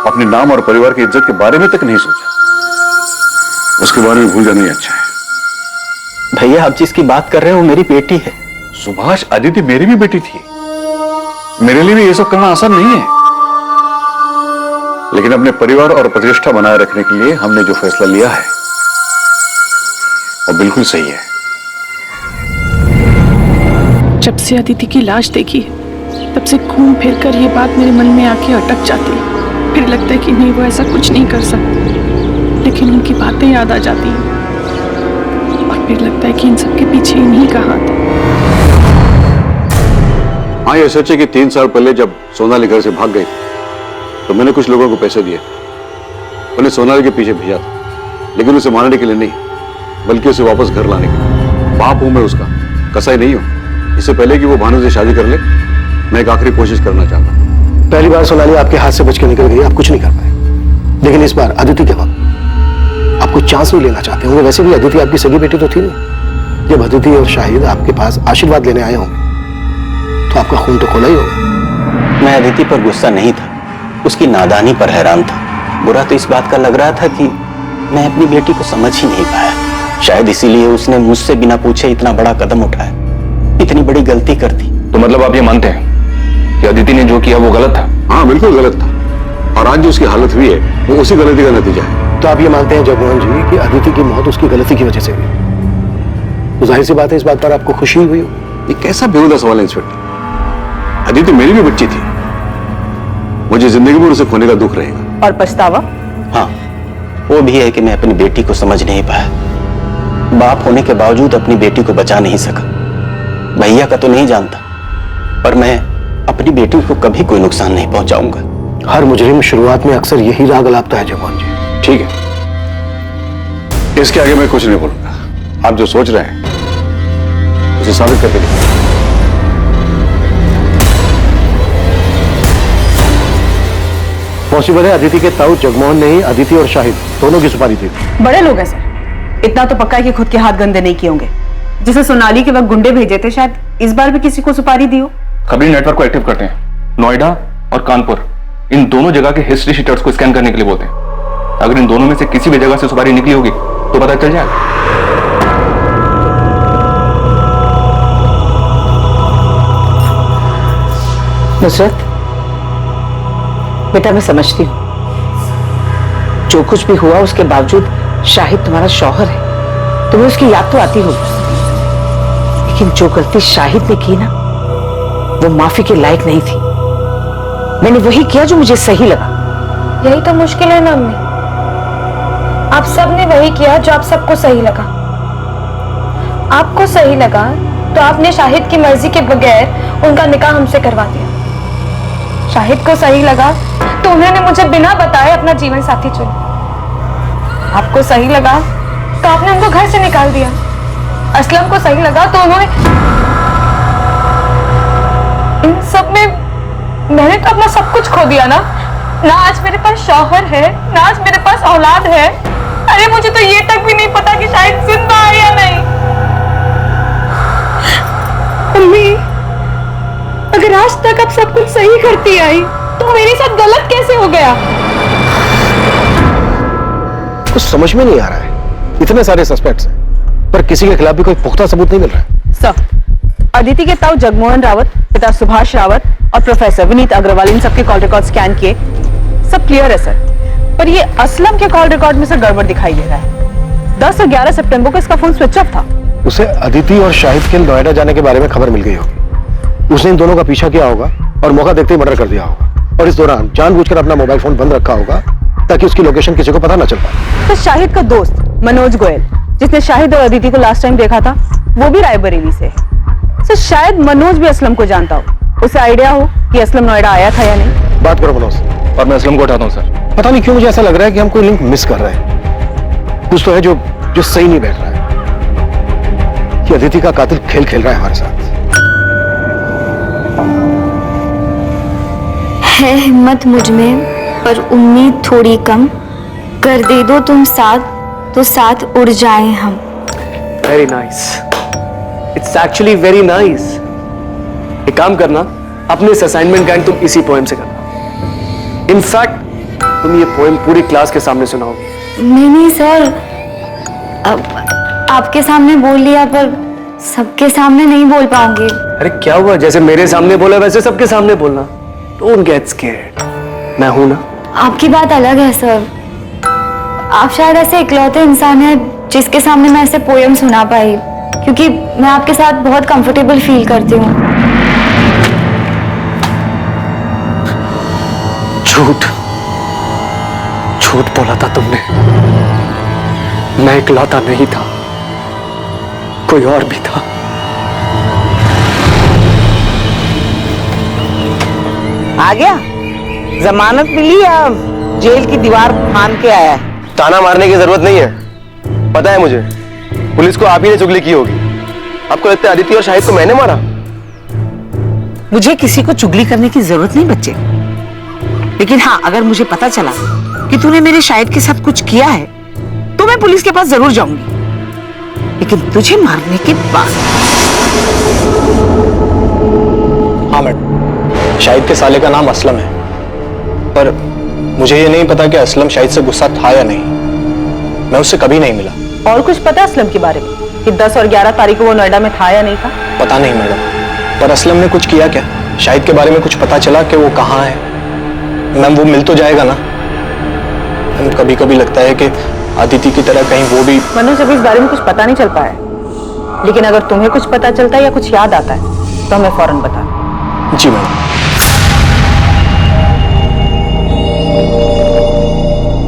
अपने नाम और परिवार की इज्जत के बारे में तक नहीं सोचा, उसके बारे में भूल जाना ही अच्छा है। भैया, आप जिसकी बात कर रहे हो वो मेरी बेटी है। सुभाष, अदिति मेरी भी बेटी थी। मेरे लिए भी ये सब करना आसान नहीं है, लेकिन अपने परिवार और प्रतिष्ठा बनाए रखने के लिए हमने जो फैसला लिया है वो बिल्कुल सही है। जब से अदिति की लाश देखी है, तब से घूम फिर कर ये बात मेरे मन में आके अटक जाती है। फिर लगता है कि नहीं, वो ऐसा कुछ नहीं कर सकते, लेकिन उनकी बातें याद आ जाती हैं, और फिर लगता है कि इन सब के पीछे इन्हीं का हाथ है। हाँ, ये सच है कि 3 साल पहले जब सोनाली घर से भाग गई तो मैंने कुछ लोगों को पैसे दिए, उन्हें सोनाली के पीछे भेजा था, लेकिन उसे मारने के लिए नहीं, बल्कि उसे वापस घर लाने के लिए। बाप हूं मैं उसका, कसाई नहीं हूं। इससे पहले कि वो भानु से शादी कर ले, मैं एक आखिरी कोशिश करना चाहता हूं। पहली बार सोनाली आपके हाथ से बच के निकल गई, आप कुछ नहीं कर पाए, लेकिन इस बार अदिति के वक्त आप कोई चांस नहीं लेना चाहते होंगे। वैसे भी अदिति आपकी सगी बेटी तो थी नहीं। जब अदिति और शाहिद आपके पास आशीर्वाद लेने आए होंगे तो आपका खून तो खोला ही होगा। मैं अदिति पर गुस्सा नहीं था, उसकी नादानी पर हैरान था। बुरा तो इस बात का लग रहा था कि मैं अपनी बेटी को समझ ही नहीं पाया। शायद इसीलिए उसने मुझसे बिना पूछे इतना बड़ा कदम उठाया, इतनी बड़ी गलती कर दी। तो मतलब आप ये मानते हैं कि अदिति ने जो किया वो गलत था? हाँ बिल्कुल गलत था, और आज जो उसकी हालत हुई है वो उसी गलती का नतीजा है। तो आप ये मानते हैं जगमोहन जी कि अदिति की मौत उसकी गलती की वजह से हुई? तो जाहिर सी बात है इस बात पर आपको खुशी हुई हो। ये कैसा बेहुदा सवाल है इंस्पेक्टर? अदिति मेरी भी बच्ची थी, मुझे जिंदगी भर उसे खोने का दुख रहेगा। और पछतावा? हाँ, वो भी है कि मैं अपनी बेटी को समझ नहीं पाया। बाप होने के बावजूद अपनी बेटी को बचा नहीं सका। भैया का तो नहीं जानता, पर मैं अपनी बेटी को कभी कोई नुकसान नहीं पहुंचाऊंगा। हर मुजरिम शुरुआत में अक्सर यही राग अलापता है जगमोहन जी। ठीक है, इसके आगे मैं कुछ नहीं बोलूंगा। आप जो सोच रहे हैं उसे साबित करके दिखाइए। पॉसिबल है अदिति के ताऊ जगमोहन ने ही अदिति और शाहिद दोनों की सुपारी दी। बड़े लोग हैं सर, इतना तो पक्का है कि खुद के हाथ गंदे नहीं किए होंगे। जिसे सोनाली के वक्त गुंडे भेजे थे, शायद इस बार भी किसी को सुपारी दी हो। खबरी नेटवर्क को एक्टिव करते हैं। नोएडा और कानपुर, इन दोनों जगह के हिस्ट्री शीटर्स को स्कैन करने के लिए बोलते हैं। अगर इन दोनों में से किसी भी जगह से सुपारी निकली होगी तो पता चल जाएगा। नुसरत बेटा, मैं समझती हूँ जो कुछ भी हुआ उसके बावजूद शाहिद तुम्हारा शौहर है, तुम्हें उसकी याद तो आती होगी, लेकिन जो गलती शाहिद ने की ना वो माफी के लायक नहीं थी। मैंने वही किया जो मुझे सही लगा। यही तो मुश्किल है ना अम्मी, आप सबने वही किया जो आप सबको सही लगा। आपको सही लगा तो आपने शाहिद की मर्जी के बगैर उनका निकाह हमसे करवा दिया। शाहिद को सही लगा तो उन्होंने मुझे बिना बताए अपना जीवन साथी चुना। आपको सही लगा तो आपने उनको घर से निकाल दिया। असलम को सही लगा तो उन्होंने, इन सब में मैंने तो अपना सब कुछ खो दिया ना। ना आज मेरे पास शौहर है, ना आज मेरे पास औलाद है। अरे मुझे तो ये तक भी नहीं पता कि शायद जिंदा है या नहीं। अम्मी, अगर आज तक आप सब कुछ सही करती आई तो मेरे साथ गलत कैसे हो गया? कुछ समझ में नहीं आ रहा है। इतने सारे सस्पेक्ट्स हैं पर किसी के खिलाफ भी कोई पुख्ता सबूत नहीं मिल रहा है। सर, अदिति के ताऊ जगमोहन रावत, पिता सुभाष रावत और प्रोफेसर विनीत अग्रवाल, इन सबके कॉल रिकॉर्ड स्कैन किए, सब क्लियर है सर। पर ये असलम के कॉल रिकॉर्ड में से गड़बड़ दिखाई दे रहा है। 10 और 11 सितंबर को इसका फोन स्विच ऑफ था। उसे अदिति और शाहिद के नोएडा जाने के बारे में खबर मिल गई होगी। उसने इन दोनों का पीछा किया होगा और मौका देखते ही मर्डर कर दिया होगा, और इस दौरान जानबूझकर अपना मोबाइल फोन बंद रखा होगा ताकि उसकी लोकेशन किसी को पता न चल पाए। तो शाहिद का दोस्त मनोज गोयल, जिसने शाहिद और अदिति को लास्ट टाइम देखा था, वो भी रायबरेली से है। तो शायद मनोज भी असलम को जानता हो, उसे आइडिया हो कि असलम नोएडा आया था या नहीं। बात करो मनोज। और मैं असलम को उठाता हूँ सर। पता नहीं क्यों मुझे ऐसा लग रहा है कि हम कोई लिंक मिस कर रहे हैं। कुछ तो है जो सही नहीं बैठ रहा है कि अदिति का कातिल खेल खेल रहा है हमारे साथ। है हिम्मत मुझ में पर उम्मीद थोड़ी कम, कर दे दो तुम साथ तो साथ उड़ जाएं हम। Very nice, it's actually very nice. एक काम करना, अपने इस असाइनमेंट का एंड तुम इसी पोएम से करना। इनफैक्ट तुम ये पोएम पूरी क्लास के सामने सुनाओगे। नहीं सर, अब आपके सामने बोल लिया पर सबके सामने नहीं बोल पाऊंगी। अरे क्या हुआ, जैसे मेरे सामने बोला वैसे सबके सामने बोलना। डोंट गेट स्कैर्ड, मैं हूं ना। आपकी बात अलग है सर, आप शायद ऐसे इकलौते इंसान हैं जिसके सामने मैं ऐसे पोयम सुना पाई, क्योंकि मैं आपके साथ बहुत कंफर्टेबल फील करती हूँ। झूठ झूठ बोला था तुमने। मैं इकलौता नहीं था, कोई और भी था। आ गया? जमानत मिली या जेल की दीवार फांद के आया है? ताना मारने की जरूरत नहीं है, पता है मुझे। पुलिस को आप ही ने चुगली की होगी। आपको लगता है अदिति और शाहिद को मैंने मारा? मुझे किसी को चुगली करने की जरूरत नहीं बच्चे, लेकिन हाँ, अगर मुझे पता चला कि तूने मेरे शाहिद के साथ कुछ किया है तो मैं पुलिस के पास जरूर जाऊंगी, लेकिन तुझे मारने के बाद। हाँ मैडम, शाहिद के साले का नाम असलम है, पर मुझे ये नहीं पता कि असलम शाहिद से गुस्सा था या नहीं। मैं उससे कभी नहीं मिला। और कुछ पता है असलम के बारे में कि 10 और 11 तारीख को वो नोएडा में था या नहीं था? पता नहीं मैडम, पर असलम ने कुछ किया क्या? शाहिद के बारे में कुछ पता चला कि वो कहाँ है? मैम वो मिल तो जाएगा ना? मैम कभी कभी लगता है कि अदिति की तरह कहीं वो भी। मनोज, अभी इस बारे में कुछ पता नहीं चल पाया, लेकिन अगर तुम्हें कुछ पता चलता है या कुछ याद आता है तो हमें फौरन बता। जी मैम।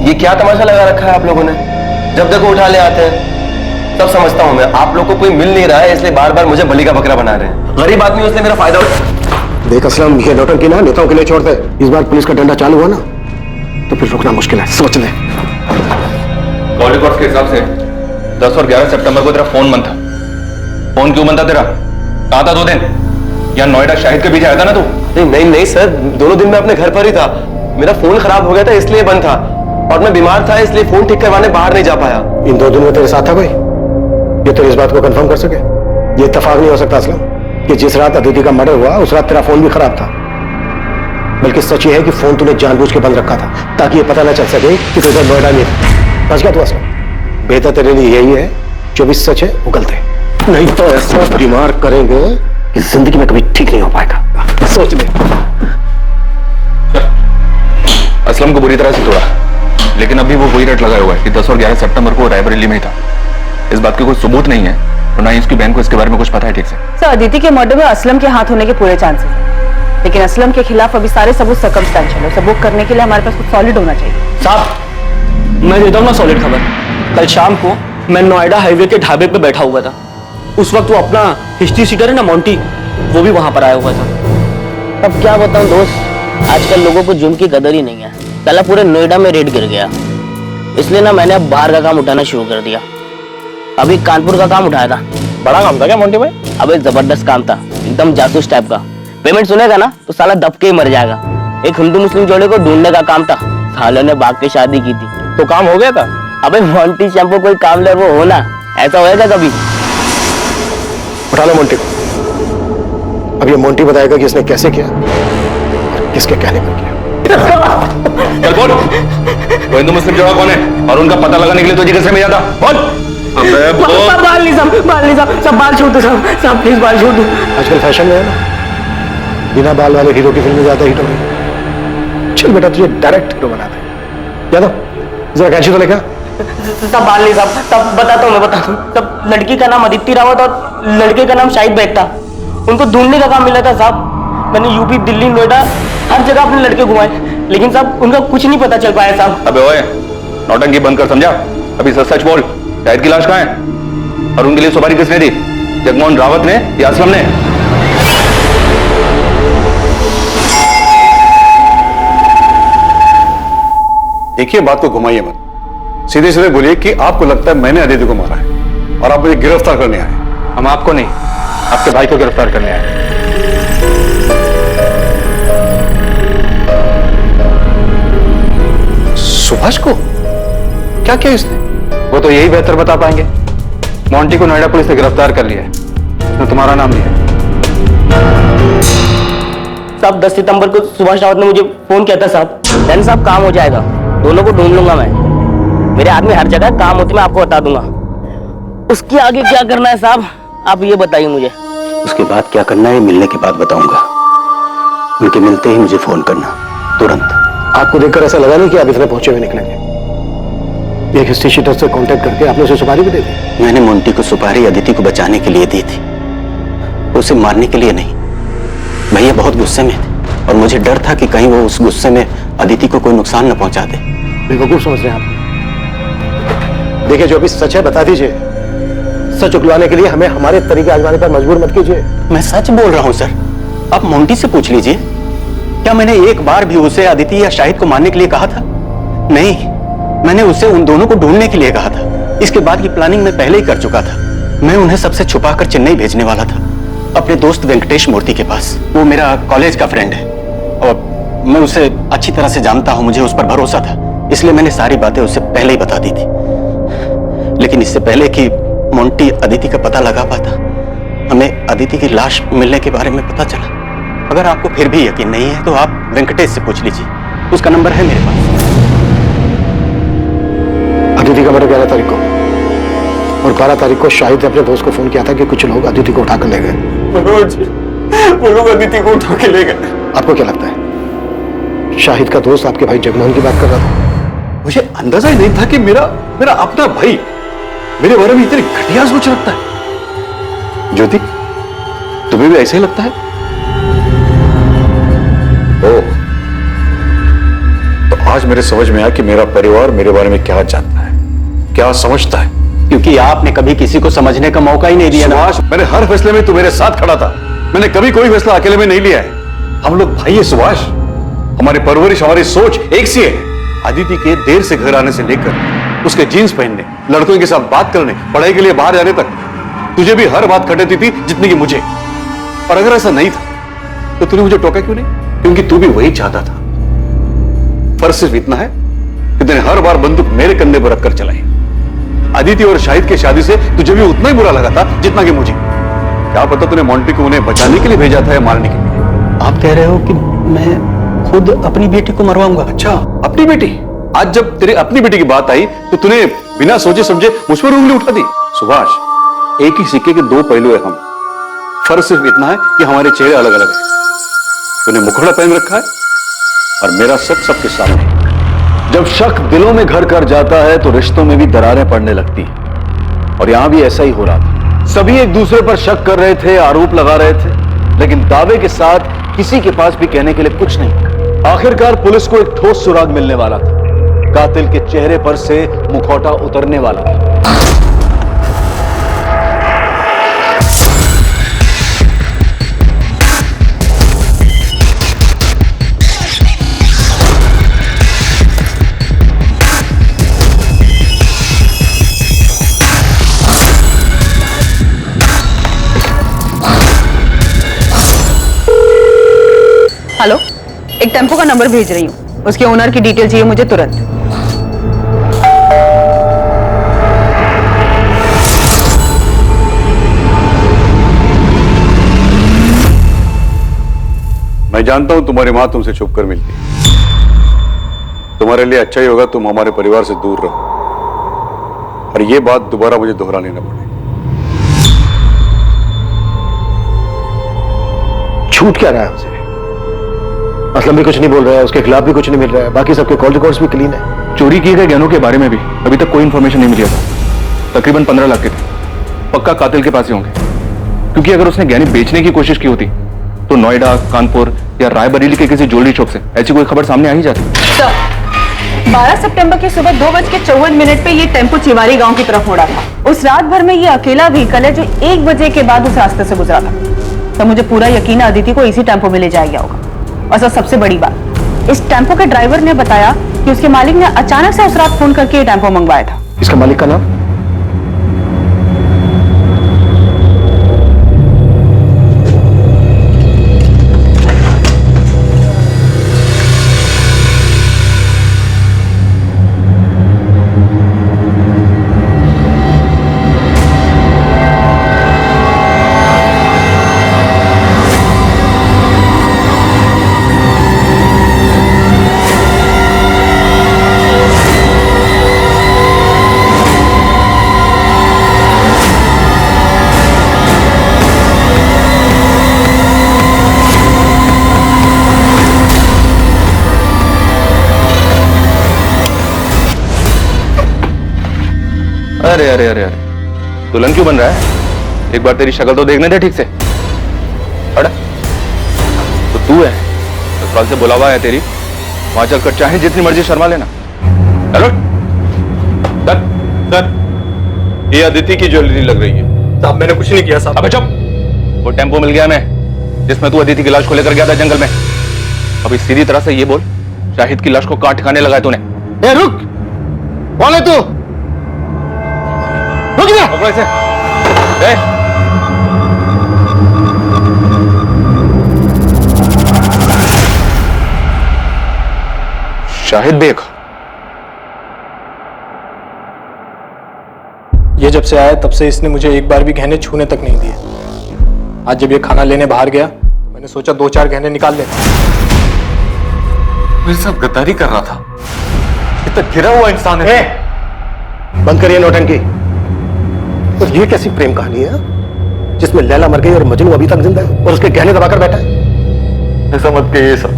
ये क्या तमाशा लगा रखा है आप लोगों ने? जब देखो उठा ले आते हैं। सब समझता हूं मैं, आप लोग को कोई मिल नहीं रहा है इसलिए बार बार मुझे बलि का बकरा बना रहे हैं। गरीब आदमी उसने मेरा फायदा देख असलम, ये नौटंकी ना नेताओं के लिए छोड़ते। इस बार पुलिस का डंडा चालू हुआ ना तो फिर रुकना मुश्किल है, सोच ले। कॉल रिकॉर्ड्स के हिसाब से 10 और 11 सितंबर को तेरा फोन बंद था। फोन क्यों बंद था तेरा? कहा था 2 दिन? यहाँ नोएडा शाहिद के पीछे आया था ना तू? नहीं सर, दोनों दिन मैं अपने घर पर ही था। मेरा फोन खराब हो गया था इसलिए बंद था, और मैं बीमार था इसलिए फोन ठीक करवाने बाहर नहीं जा पाया। इन 2 दिन में तेरे साथ था कोई? ये तो इस बात को कंफर्म कर सके? ये इत्तेफाक नहीं हो सकता असलम कि जिस रात अदिति का मर्डर हुआ उस रात तेरा फोन भी खराब था। बल्कि सच ये है कि फोन तूने जानबूझ के बंद रखा था ताकि ये पता ना चल सके कि तू इधर नोएडा में था। बच गया तू असलम? बेहतर तेरे लिए यही है जो भी सच है वो गलत है, नहीं तो ऐसा बीमार करेंगे कि जिंदगी में कभी ठीक नहीं हो पाएगा। सोच ले। असलम को बुरी तरह से तोड़ा, लेकिन अभी वो वही रट लगाया हुआ है कि 10 और 11 सितंबर को रायबरेली में ही था। इस बात के कोई सबूत नहीं है और ना ही उसकी बहन को इसके बारे में कुछ पता है ठीक से। सर, अदिति के मर्डर में असलम के हाथ होने के पूरे चांसेस हैं, लेकिन असलम के खिलाफ अभी सारे सबूत सर्कमस्टेंशियल है। सबूत करने के लिए हमारे पास कुछ सॉलिड होना चाहिए। साहब मैं देता हूँ ना सॉलिड खबर। कल शाम को मैं नोएडा हाईवे के ढाबे पे बैठा हुआ था। उस वक्त वो अपना हिस्ट्री सीटर है ना मोंटी, वो भी वहां पर आया हुआ था। अब क्या बताऊं दोस्त, आजकल लोगों को जुर्म की कदर ही नहीं है। कल पूरे नोएडा में रेड गिर गया, इसलिए ना मैंने अब बाहर का काम उठाना शुरू कर दिया। अभी कानपुर का काम उठाया था। बड़ा काम था क्या मोंटी भाई? अबे जबरदस्त काम था, एकदम जासूस टाइप का। पेमेंट सुनेगा ना तो साला दब के ही मर जाएगा। एक हिंदू मुस्लिम जोड़े को ढूंढने का काम था। सालों ने भाग के शादी की थी। तो काम हो गया था? अबे मोंटी शैम्पू कोई काम ले वो होना, ऐसा होएगा कभी? उठा लो मोंटी को। अब ये मोंटी बताएगा कि इसने कैसे किया और किसके कहने पर किया। चल बोल, वो हिंदू मुस्लिम जोड़ा कौन है और उनका पता लगाने के लिए तुझे कैसे भेजा था? बोल। बाल नहीं साहब, सब बाल छोड़ दो साहब, प्लीज बाल छोड़ दो। आजकल फैशन में है ना, बिना बाल वाले हीरो की फिल्में ज्यादा हिट हो रही। चल बेटा तुझे डायरेक्ट हीरो बनाते हैं। यादव जरा कैंची तो लेकर। सब बाल नहीं साहब, तब बताता हूँ मैं बताता हूँ। तब लड़की का नाम अदिति रावत और लड़के का नाम शाहिद बेग था। उनको ढूंढने का काम मिला था साहब। मैंने यूपी, दिल्ली, नोएडा हर जगह अपने लड़के घुमाए, लेकिन साहब उनका कुछ नहीं पता चल पाया साहब। अबे ओए, नौटंकी बंद कर, समझा? अभी सच सच बोल, शाहिद की लाश कहाँ है और उनके लिए सुपारी किसने दी? जगमोहन रावत ने या असलम ने? देखिए, बात को घुमाइए मत, सीधे सीधे बोलिए कि आपको लगता है मैंने अदिति को मारा है और आप मुझे गिरफ्तार करने आए। हम आपको नहीं, आपके भाई को गिरफ्तार करने आए। सुभाष को क्या किया इसने? वो तो यही बेहतर बता पाएंगे। मोंटी को नोएडा पुलिस ने गिरफ्तार कर लिया है, उसने तुम्हारा नाम लिया। साहब 10 सितंबर को सुभाष रावत ने मुझे फोन किया था साहब। डन साहब, काम हो जाएगा, दोनों को ढूंढ लूंगा मैं। मेरे आदमी हर जगह काम होती, मैं आपको बता दूंगा। उसके आगे क्या करना है साहब, आप ये बताइए मुझे। उसके बाद क्या करना है मिलने के बाद बताऊंगा। उनके मिलते ही मुझे फोन करना, तुरंत। आपको देखकर ऐसा लगा नहीं कि आप इतने पहुंचे हुए निकलेंगे। एक हिस्ट्री शीटर से कांटेक्ट करके आपने उसे सुपारी भी दे दी। मैंने मोंटी को सुपारी अदिति को बचाने के लिए दी थी, उसे मारने के लिए नहीं। भैया बहुत गुस्से में थे और मुझे डर था कि कहीं वो उस गुस्से में अदिति को कोई नुकसान न पहुंचा दे। बेवकूफ समझ रहे हैं आप। देखिए, जो भी सच है बता दीजिए। सच उगलवाने के लिए हमें हमारे तरीके आजमाने पर मजबूर मत कीजिए। मैं सच बोल रहा हूं सर, आप मोंटी से पूछ लीजिए। क्या मैंने एक बार भी उसे अदिति या शाहिद को मारने के लिए कहा था? नहीं, मैंने उसे उन दोनों को ढूंढने के लिए कहा था। इसके बाद की प्लानिंग मैं पहले ही कर चुका था। मैं उन्हें सबसे छुपाकर चेन्नई भेजने वाला था, अपने दोस्त वेंकटेश मूर्ति के पास। वो मेरा कॉलेज का फ्रेंड है और मैं उसे अच्छी तरह से जानता हूं, मुझे उस पर भरोसा था, इसलिए मैंने सारी बातें उसे पहले ही बता दी थी। लेकिन इससे पहले कि मोंटी अदिति का पता लगा पाता, हमें अदिति की लाश मिलने के बारे में पता चला। अगर आपको फिर भी यकीन नहीं है तो आप वेंकटेश से पूछ लीजिए, उसका नंबर है मेरे पास। अदिति का मर्डर 11 तारीख को और 12 तारीख को शाहिद ने अपने दोस्त को फोन किया था कि कुछ लोग अदिति को उठाकर ले गए। मनोज, वो लोग अदिति को उठा के ले गए। आपको क्या लगता है शाहिद का दोस्त आपके भाई जगमोहन की बात कर रहा था? मुझे अंदाजा ही नहीं था कि मेरा अपना भाई मेरे बारे में इतनी घटिया सोच रखता है। ज्योति, तुम्हें भी ऐसा ही लगता है? ओह, तो आज मेरे समझ में आया कि मेरा परिवार मेरे बारे में क्या जानता है, क्या समझता है। क्योंकि आपने कभी किसी को समझने का मौका ही नहीं दिया ना। सुभाष, मैंने हर फैसले में तू मेरे साथ खड़ा था। मैंने कभी कोई फैसला अकेले में नहीं लिया है। हम लोग भाई है सुभाष, हमारी परवरिश, हमारी सोच एक सी है। अदिति के देर से घर आने से लेकर उसके जीन्स पहनने, लड़कों के साथ बात करने, पढ़ाई के लिए बाहर जाने तक तुझे भी हर बात खटेती थी जितनी कि मुझे। और अगर ऐसा नहीं था तो तूने मुझे टोका क्यों नहीं? क्योंकि तू भी वही चाहता था। फर्क सिर्फ इतना है कि तूने हर बार बंदूक मेरे कंधे पर रखकर चलाई। अदिति और शाहिद की शादी से तुझे भी उतना ही बुरा लगा था जितना कि मुझे। क्या पता तूने मोंटी को उन्हें बचाने के लिए भेजा था या मारने के लिए। आप कह रहे हो कि मैं खुद अपनी बेटी को मरवाऊंगा? अच्छा, अपनी बेटी? आज जब तेरी अपनी बेटी की बात आई तो तूने बिना सोचे समझे मुझ पर उंगली उठा दी। सुभाष, एक ही सिक्के के दो पहलू है हम। फर्क सिर्फ इतना है कि हमारे चेहरे अलग अलग हैं। तूने मुखौटा पहन रखा है और मेरा सच सबके सामने। जब शक दिलों में घर कर जाता है तो रिश्तों में भी दरारें पड़ने लगती हैं। और यहां भी ऐसा ही हो रहा था। सभी एक दूसरे पर शक कर रहे थे, आरोप लगा रहे थे, लेकिन दावे के साथ किसी के पास भी कहने के लिए कुछ नहीं। आखिरकार पुलिस को एक ठोस सुराग मिलने वाला था। कातिल के चेहरे पर से मुखौटा उतरने वाला था। हेलो, एक टेम्पो का नंबर भेज रही हूँ, उसके ओनर की डिटेल चाहिए मुझे तुरंत। मैं जानता हूं तुम्हारी मां तुमसे छुप कर मिलती है। तुम्हारे लिए अच्छा ही होगा तुम हमारे परिवार से दूर रहो और ये बात दोबारा मुझे दोहरानी न पड़े। छूट क्या रहा है उसे? असलम भी कुछ नहीं बोल रहा है, उसके खिलाफ भी कुछ नहीं मिल रहा है, बाकी सबके कॉल रिकॉर्ड्स भी क्लीन है। चोरी किए गए गहनों के बारे में भी अभी तक कोई इंफॉर्मेशन नहीं मिली था। तकरीबन 15 लाख के थे। पक्का कातिल के पास ही होंगे, क्योंकि अगर उसने गहने बेचने की कोशिश की होती तो नोएडा, कानपुर या रायबरेली के किसी ज्वेलरी शॉप से ऐसी कोई खबर सामने आ ही जाती। 12 सितंबर की सुबह 2:54 पे ये टेम्पो चिवारी गांव की तरफ मुड़ा था। उस रात भर में ये अकेला व्हीकल है जो 1 बजे के बाद उस रास्ते से गुजरा था। तो मुझे पूरा यकीन है अदिति को इसी टेम्पो में ले जाया गया होगा। और सबसे बड़ी बात, इस टेम्पो के ड्राइवर ने बताया कि उसके मालिक ने अचानक से उस रात फोन करके ये टेम्पो मंगवाया था। इसका मालिक का नाम? अरे अरे अरे अरे, दुल्हन क्यों बन रहा है? एक बार तेरी शक्ल तो देखने दे ठीक से। अड़ा तो तू है, ससुराल से बुलावा है तेरी, वहां चलकर चाहे जितनी मर्जी शर्मा लेना। चलो सर, सर ये अदिति की ज्वेलरी लग रही है। साहब मैंने कुछ नहीं किया साहब। अबे चुप, वो टेम्पो मिल गया हमें जिसमें तू अदिति की लाश को लेकर गया था जंगल में। अभी सीधी तरह से ये बोल, शाहिद की लाश को कहां ठिकाने लगाया तूने? रुक, कौन है तू? रुक जा। शाहिद देख, ये जब से आया तब से इसने मुझे एक बार भी गहने छूने तक नहीं दिए। आज जब ये खाना लेने बाहर गया तो मैंने सोचा 2-4 गहने निकाल ले। मेरे साथ गद्दारी कर रहा था। इतना गिरा हुआ इंसान है। बंद करिए नौटंकी। और ये कैसी प्रेम कहानी है? जिसमें लैला मर गई और मजनू अभी तक जिंदा है और उसके गहने दबाकर बैठा है। ऐसा मत कहिए सर,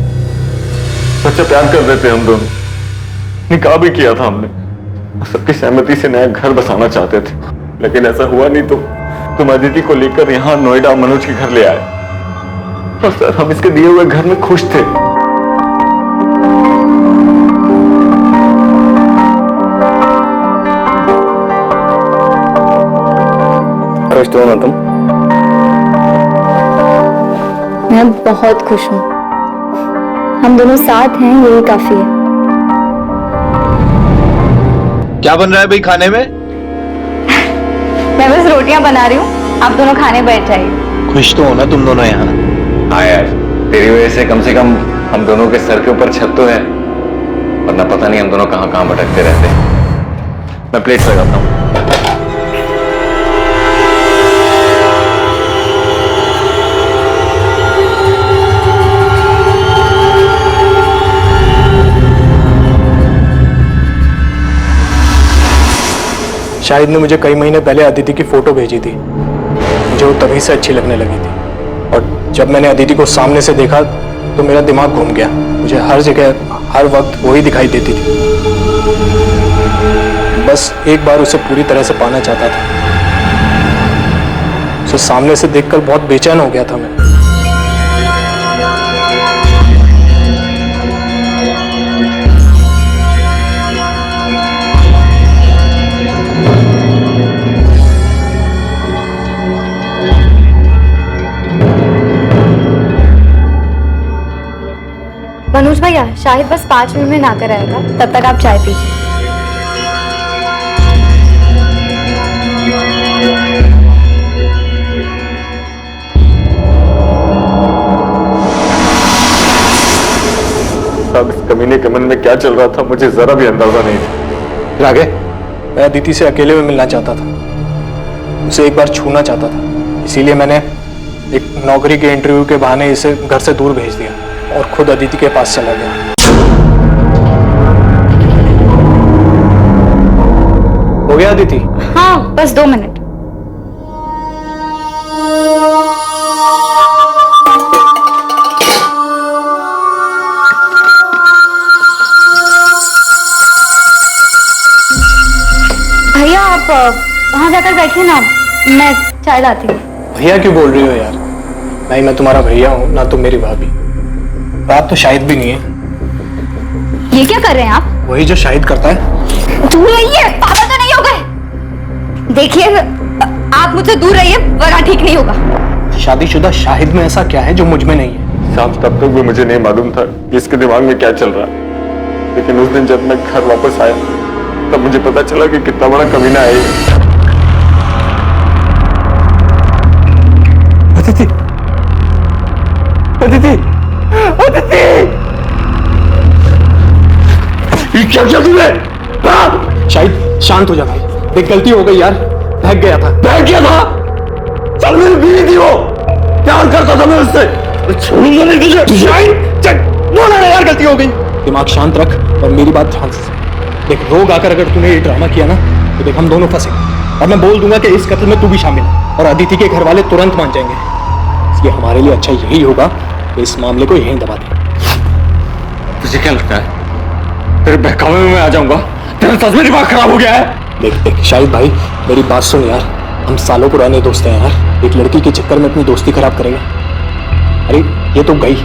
सच्चा प्यार कर देते हम दोनों, निकाह भी किया था हमने, सबकी सहमति से नया घर बसाना चाहते थे, लेकिन ऐसा हुआ नहीं तो तुम अदिति को लेकर यहाँ नोएडा मनोज के घर ले आए। और सर हम इसके दिए हुए घर में खुश थे। खुश तो हो ना तुम? मैं बहुत खुश हूँ। हम दोनों साथ हैं, यही काफी है। क्या बन रहा है भाई खाने में? मैं बस रोटियां बना रही हूँ, आप दोनों खाने बैठ जाइए। खुश तो हो ना तुम दोनों यहाँ? हाँ यार, तेरी वजह से कम हम दोनों के सर के ऊपर छत तो है, वरना पता नहीं हम दोनों कहाँ कहाँ भटकते रहते हैं। मैं प्लेट्स लगाता हूँ। शाहिद ने मुझे कई महीने पहले अदिति की फोटो भेजी थी, मुझे वो तभी से अच्छी लगने लगी थी। और जब मैंने अदिति को सामने से देखा तो मेरा दिमाग घूम गया। मुझे हर जगह हर वक्त वही दिखाई देती थी। बस एक बार उसे पूरी तरह से पाना चाहता था। उसे सामने से देखकर बहुत बेचैन हो गया था मैं। मनोज भैया, शाहिद बस 5 मिनट में नहाकर आएगा, तब तक आप चाय पीजिए। अब इस कमीने के मन में क्या चल रहा था मुझे जरा भी अंदाजा नहीं था। फिर आगे मैं अदिति से अकेले में मिलना चाहता था, उसे एक बार छूना चाहता था। इसीलिए मैंने एक नौकरी के इंटरव्यू के बहाने इसे घर से दूर भेज दिया और खुद अदिति के पास चला गया। हो गया अदिति? हाँ, बस 2 मिनट। भैया आप वहां जाकर बैठिए ना, मैं चाय लाती हूँ। भैया क्यों बोल रही हो यार? नहीं, मैं तुम्हारा भैया हूँ ना तुम मेरी भाभी। आप तो शाहिद भी नहीं है। ये क्या कर रहे हैं आप? वही जो शाहिद करता है। दूर रहिए, पागल तो नहीं हो गए? देखिए, आप मुझसे दूर रहिए वरना ठीक नहीं होगा। शादीशुदा शाहिद में ऐसा क्या है जो मुझ में नहीं है? साहब तब तक भी मुझे नहीं मालूम था कि इसके दिमाग में क्या चल रहा है, लेकिन उस दिन जब मैं घर वापस आया तब मुझे पता चला कि कितना बड़ा कमीना है ये। अदिति, अदिति, अदिति! ये क्या किया तूने? शाहिद शांत हो जा भाई, देख गलती हो गई यार, बहक गया था। बहक गया था? चल मेरी बीवी थी वो, प्यार करता था मैं उससे। छोड़ूंगा नहीं तुझे। शाहिद चल, बोला ना यार गलती हो गई। दिमाग शांत रख और मेरी बात ध्यान से सुन। देख, रोग आकर अगर तूने ये ड्रामा किया ना तो देख हम दोनों फंसेंगे और मैं बोल दूंगा कि इस कत्ल में तू भी शामिल है और अदिति के घर वाले तुरंत मान जाएंगे। इसलिए हमारे लिए अच्छा यही होगा कि इस मामले को यहीं दबा दें। तुझे क्या लगता है तेरे बहकावे में मैं आ जाऊंगा? तेरा सच में दिमाग खराब हो गया है? देख देख शाहिद भाई, मेरी बात सुन यार, हम सालों पुराने दोस्त हैं यार। एक लड़की के चक्कर में अपनी दोस्ती खराब करेगा? अरे ये तो गई,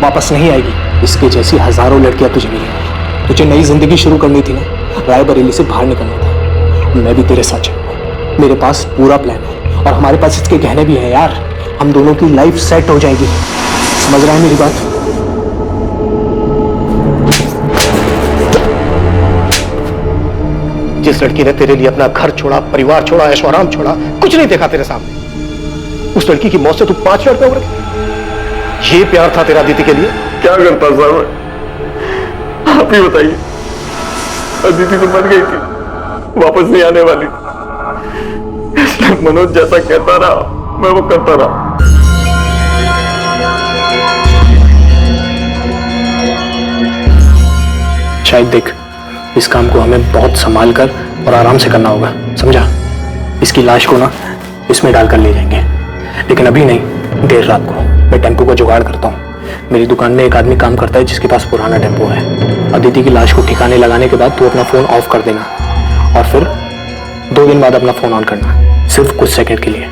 वापस नहीं आएगी। इसके जैसी हजारों लड़कियां तुझे मिलेंगी। तुझे नई जिंदगी शुरू करनी थी ना, रायबरेली से बाहर निकलना था। मैं भी तेरे साथ चलूंगा, मेरे पास पूरा प्लान है और हमारे पास इसके गहने भी हैं यार। हम दोनों की लाइफ सेट हो जाएगी। समझ रहा है मेरी बात? जिस लड़की ने तेरे लिए अपना घर छोड़ा, परिवार छोड़ा, ऐशो आराम छोड़ा, कुछ नहीं देखा तेरे सामने, उस लड़की की मौत से तू 5 मिनट में उम्र गया। ये प्यार था तेरा अदिति के लिए? क्या करता सर मैं? आप ही बताइए। अदिति तो मर गई थी, वापस नहीं आने वाली। इसलिए मनोज जैसा कहता रहा मैं वो करता रहा। शायद देख, इस काम को हमें बहुत संभाल कर और आराम से करना होगा, समझा? इसकी लाश को ना इसमें डालकर ले जाएंगे। लेकिन अभी नहीं, देर रात को मैं टेम्पो का जुगाड़ करता हूँ। मेरी दुकान में एक आदमी काम करता है जिसके पास पुराना टेम्पो है। अदिति की लाश को ठिकाने लगाने के बाद तू अपना फोन ऑफ कर देना और फिर 2 दिन बाद अपना फोन ऑन करना, सिर्फ कुछ सेकंड के लिए।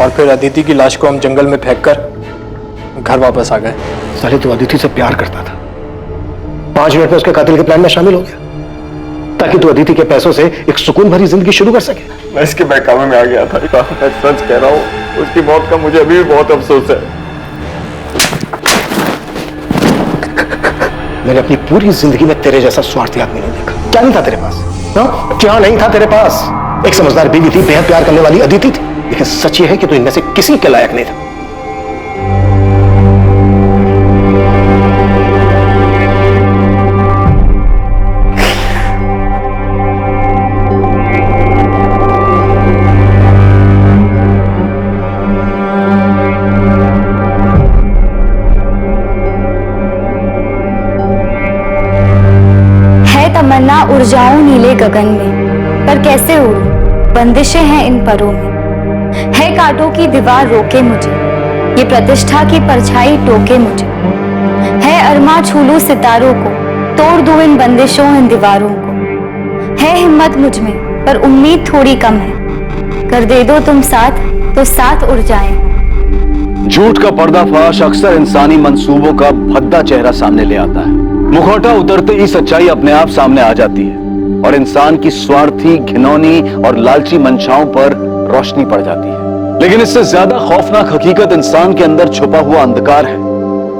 और फिर अदिति की लाश को हम जंगल में फेंककर घर वापस आ गए। साले तू अदिति से प्यार करता था, 5 मिनट में उसके कातिल के प्लान में शामिल हो गया ताकि तू अदिति के पैसों से एक सुकून भरी जिंदगी शुरू कर सके। मैं इसके बहकावे में आ गया था। मैं सच कह रहा हूँ, उसकी मौत का मुझे अभी भी बहुत अफसोस है। मैंने अपनी पूरी जिंदगी में तेरे जैसा स्वार्थी आदमी नहीं देखा। क्या नहीं था तेरे पास? क्या नहीं था तेरे पास? एक समझदार बीवी थी, बेहद प्यार करने वाली अदिति थी, लेकिन सच ये है कि तू इनमें से किसी के लायक नहीं था। तमन्ना उड़ जाऊं नीले गगन में, पर कैसे उड़ूं, बंदिशें हैं इन परों में। है कांटों की दीवार रोके मुझे, ये प्रतिष्ठा की परछाई टोके मुझे। है अरमा छू लूं सितारों को, तोड़ दूं इन बंदिशों इन दीवारों को। है हिम्मत मुझ में पर उम्मीद थोड़ी कम है, कर दे दो तुम साथ तो साथ उड़ जाएं। झूठ का पर्दाफाश अक्सर इंसानी मंसूबों का भद्दा चेहरा सामने ले आता है। मुखौटा उतरते ही सच्चाई अपने आप सामने आ जाती है और इंसान की स्वार्थी, घिनौनी और लालची मंशाओं पर रोशनी पड़ जाती है। लेकिन इससे ज्यादा खौफनाक हकीकत इंसान के अंदर छुपा हुआ अंधकार है,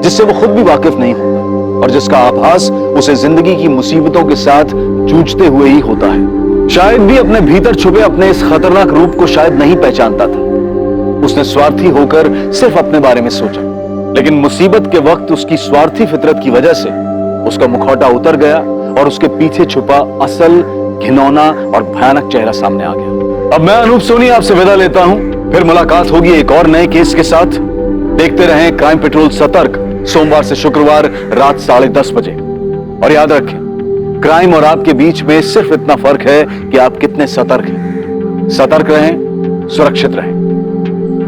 जिससे वो खुद भी वाकिफ नहीं होता और जिसका आभास उसे जिंदगी की मुसीबतों के साथ जूझते हुए ही होता है। शायद भी अपने भीतर छुपे अपने इस खतरनाक रूप को शायद नहीं पहचानता था। उसने स्वार्थी होकर सिर्फ अपने बारे में सोचा, लेकिन मुसीबत के वक्त उसकी स्वार्थी फितरत की वजह से उसका मुखौटा उतर गया और उसके पीछे छुपा असल, घिनौना और भयानक चेहरा सामने आ गया। अब मैं अनूप सोनी आपसे विदा लेता हूं, फिर मुलाकात होगी एक और नए केस के साथ। देखते रहें क्राइम पेट्रोल सतर्क, सोमवार से शुक्रवार रात 10:30 बजे। और याद रखें, क्राइम और आपके बीच में सिर्फ इतना फर्क है कि आप कितने सतर्क हैं। सतर्क रहें, सुरक्षित रहें।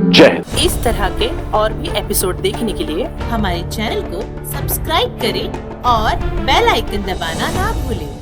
जय हिंद। इस तरह के और भी एपिसोड देखने के लिए हमारे चैनल को सब्सक्राइब करें और बेल आइकन दबाना ना भूलें।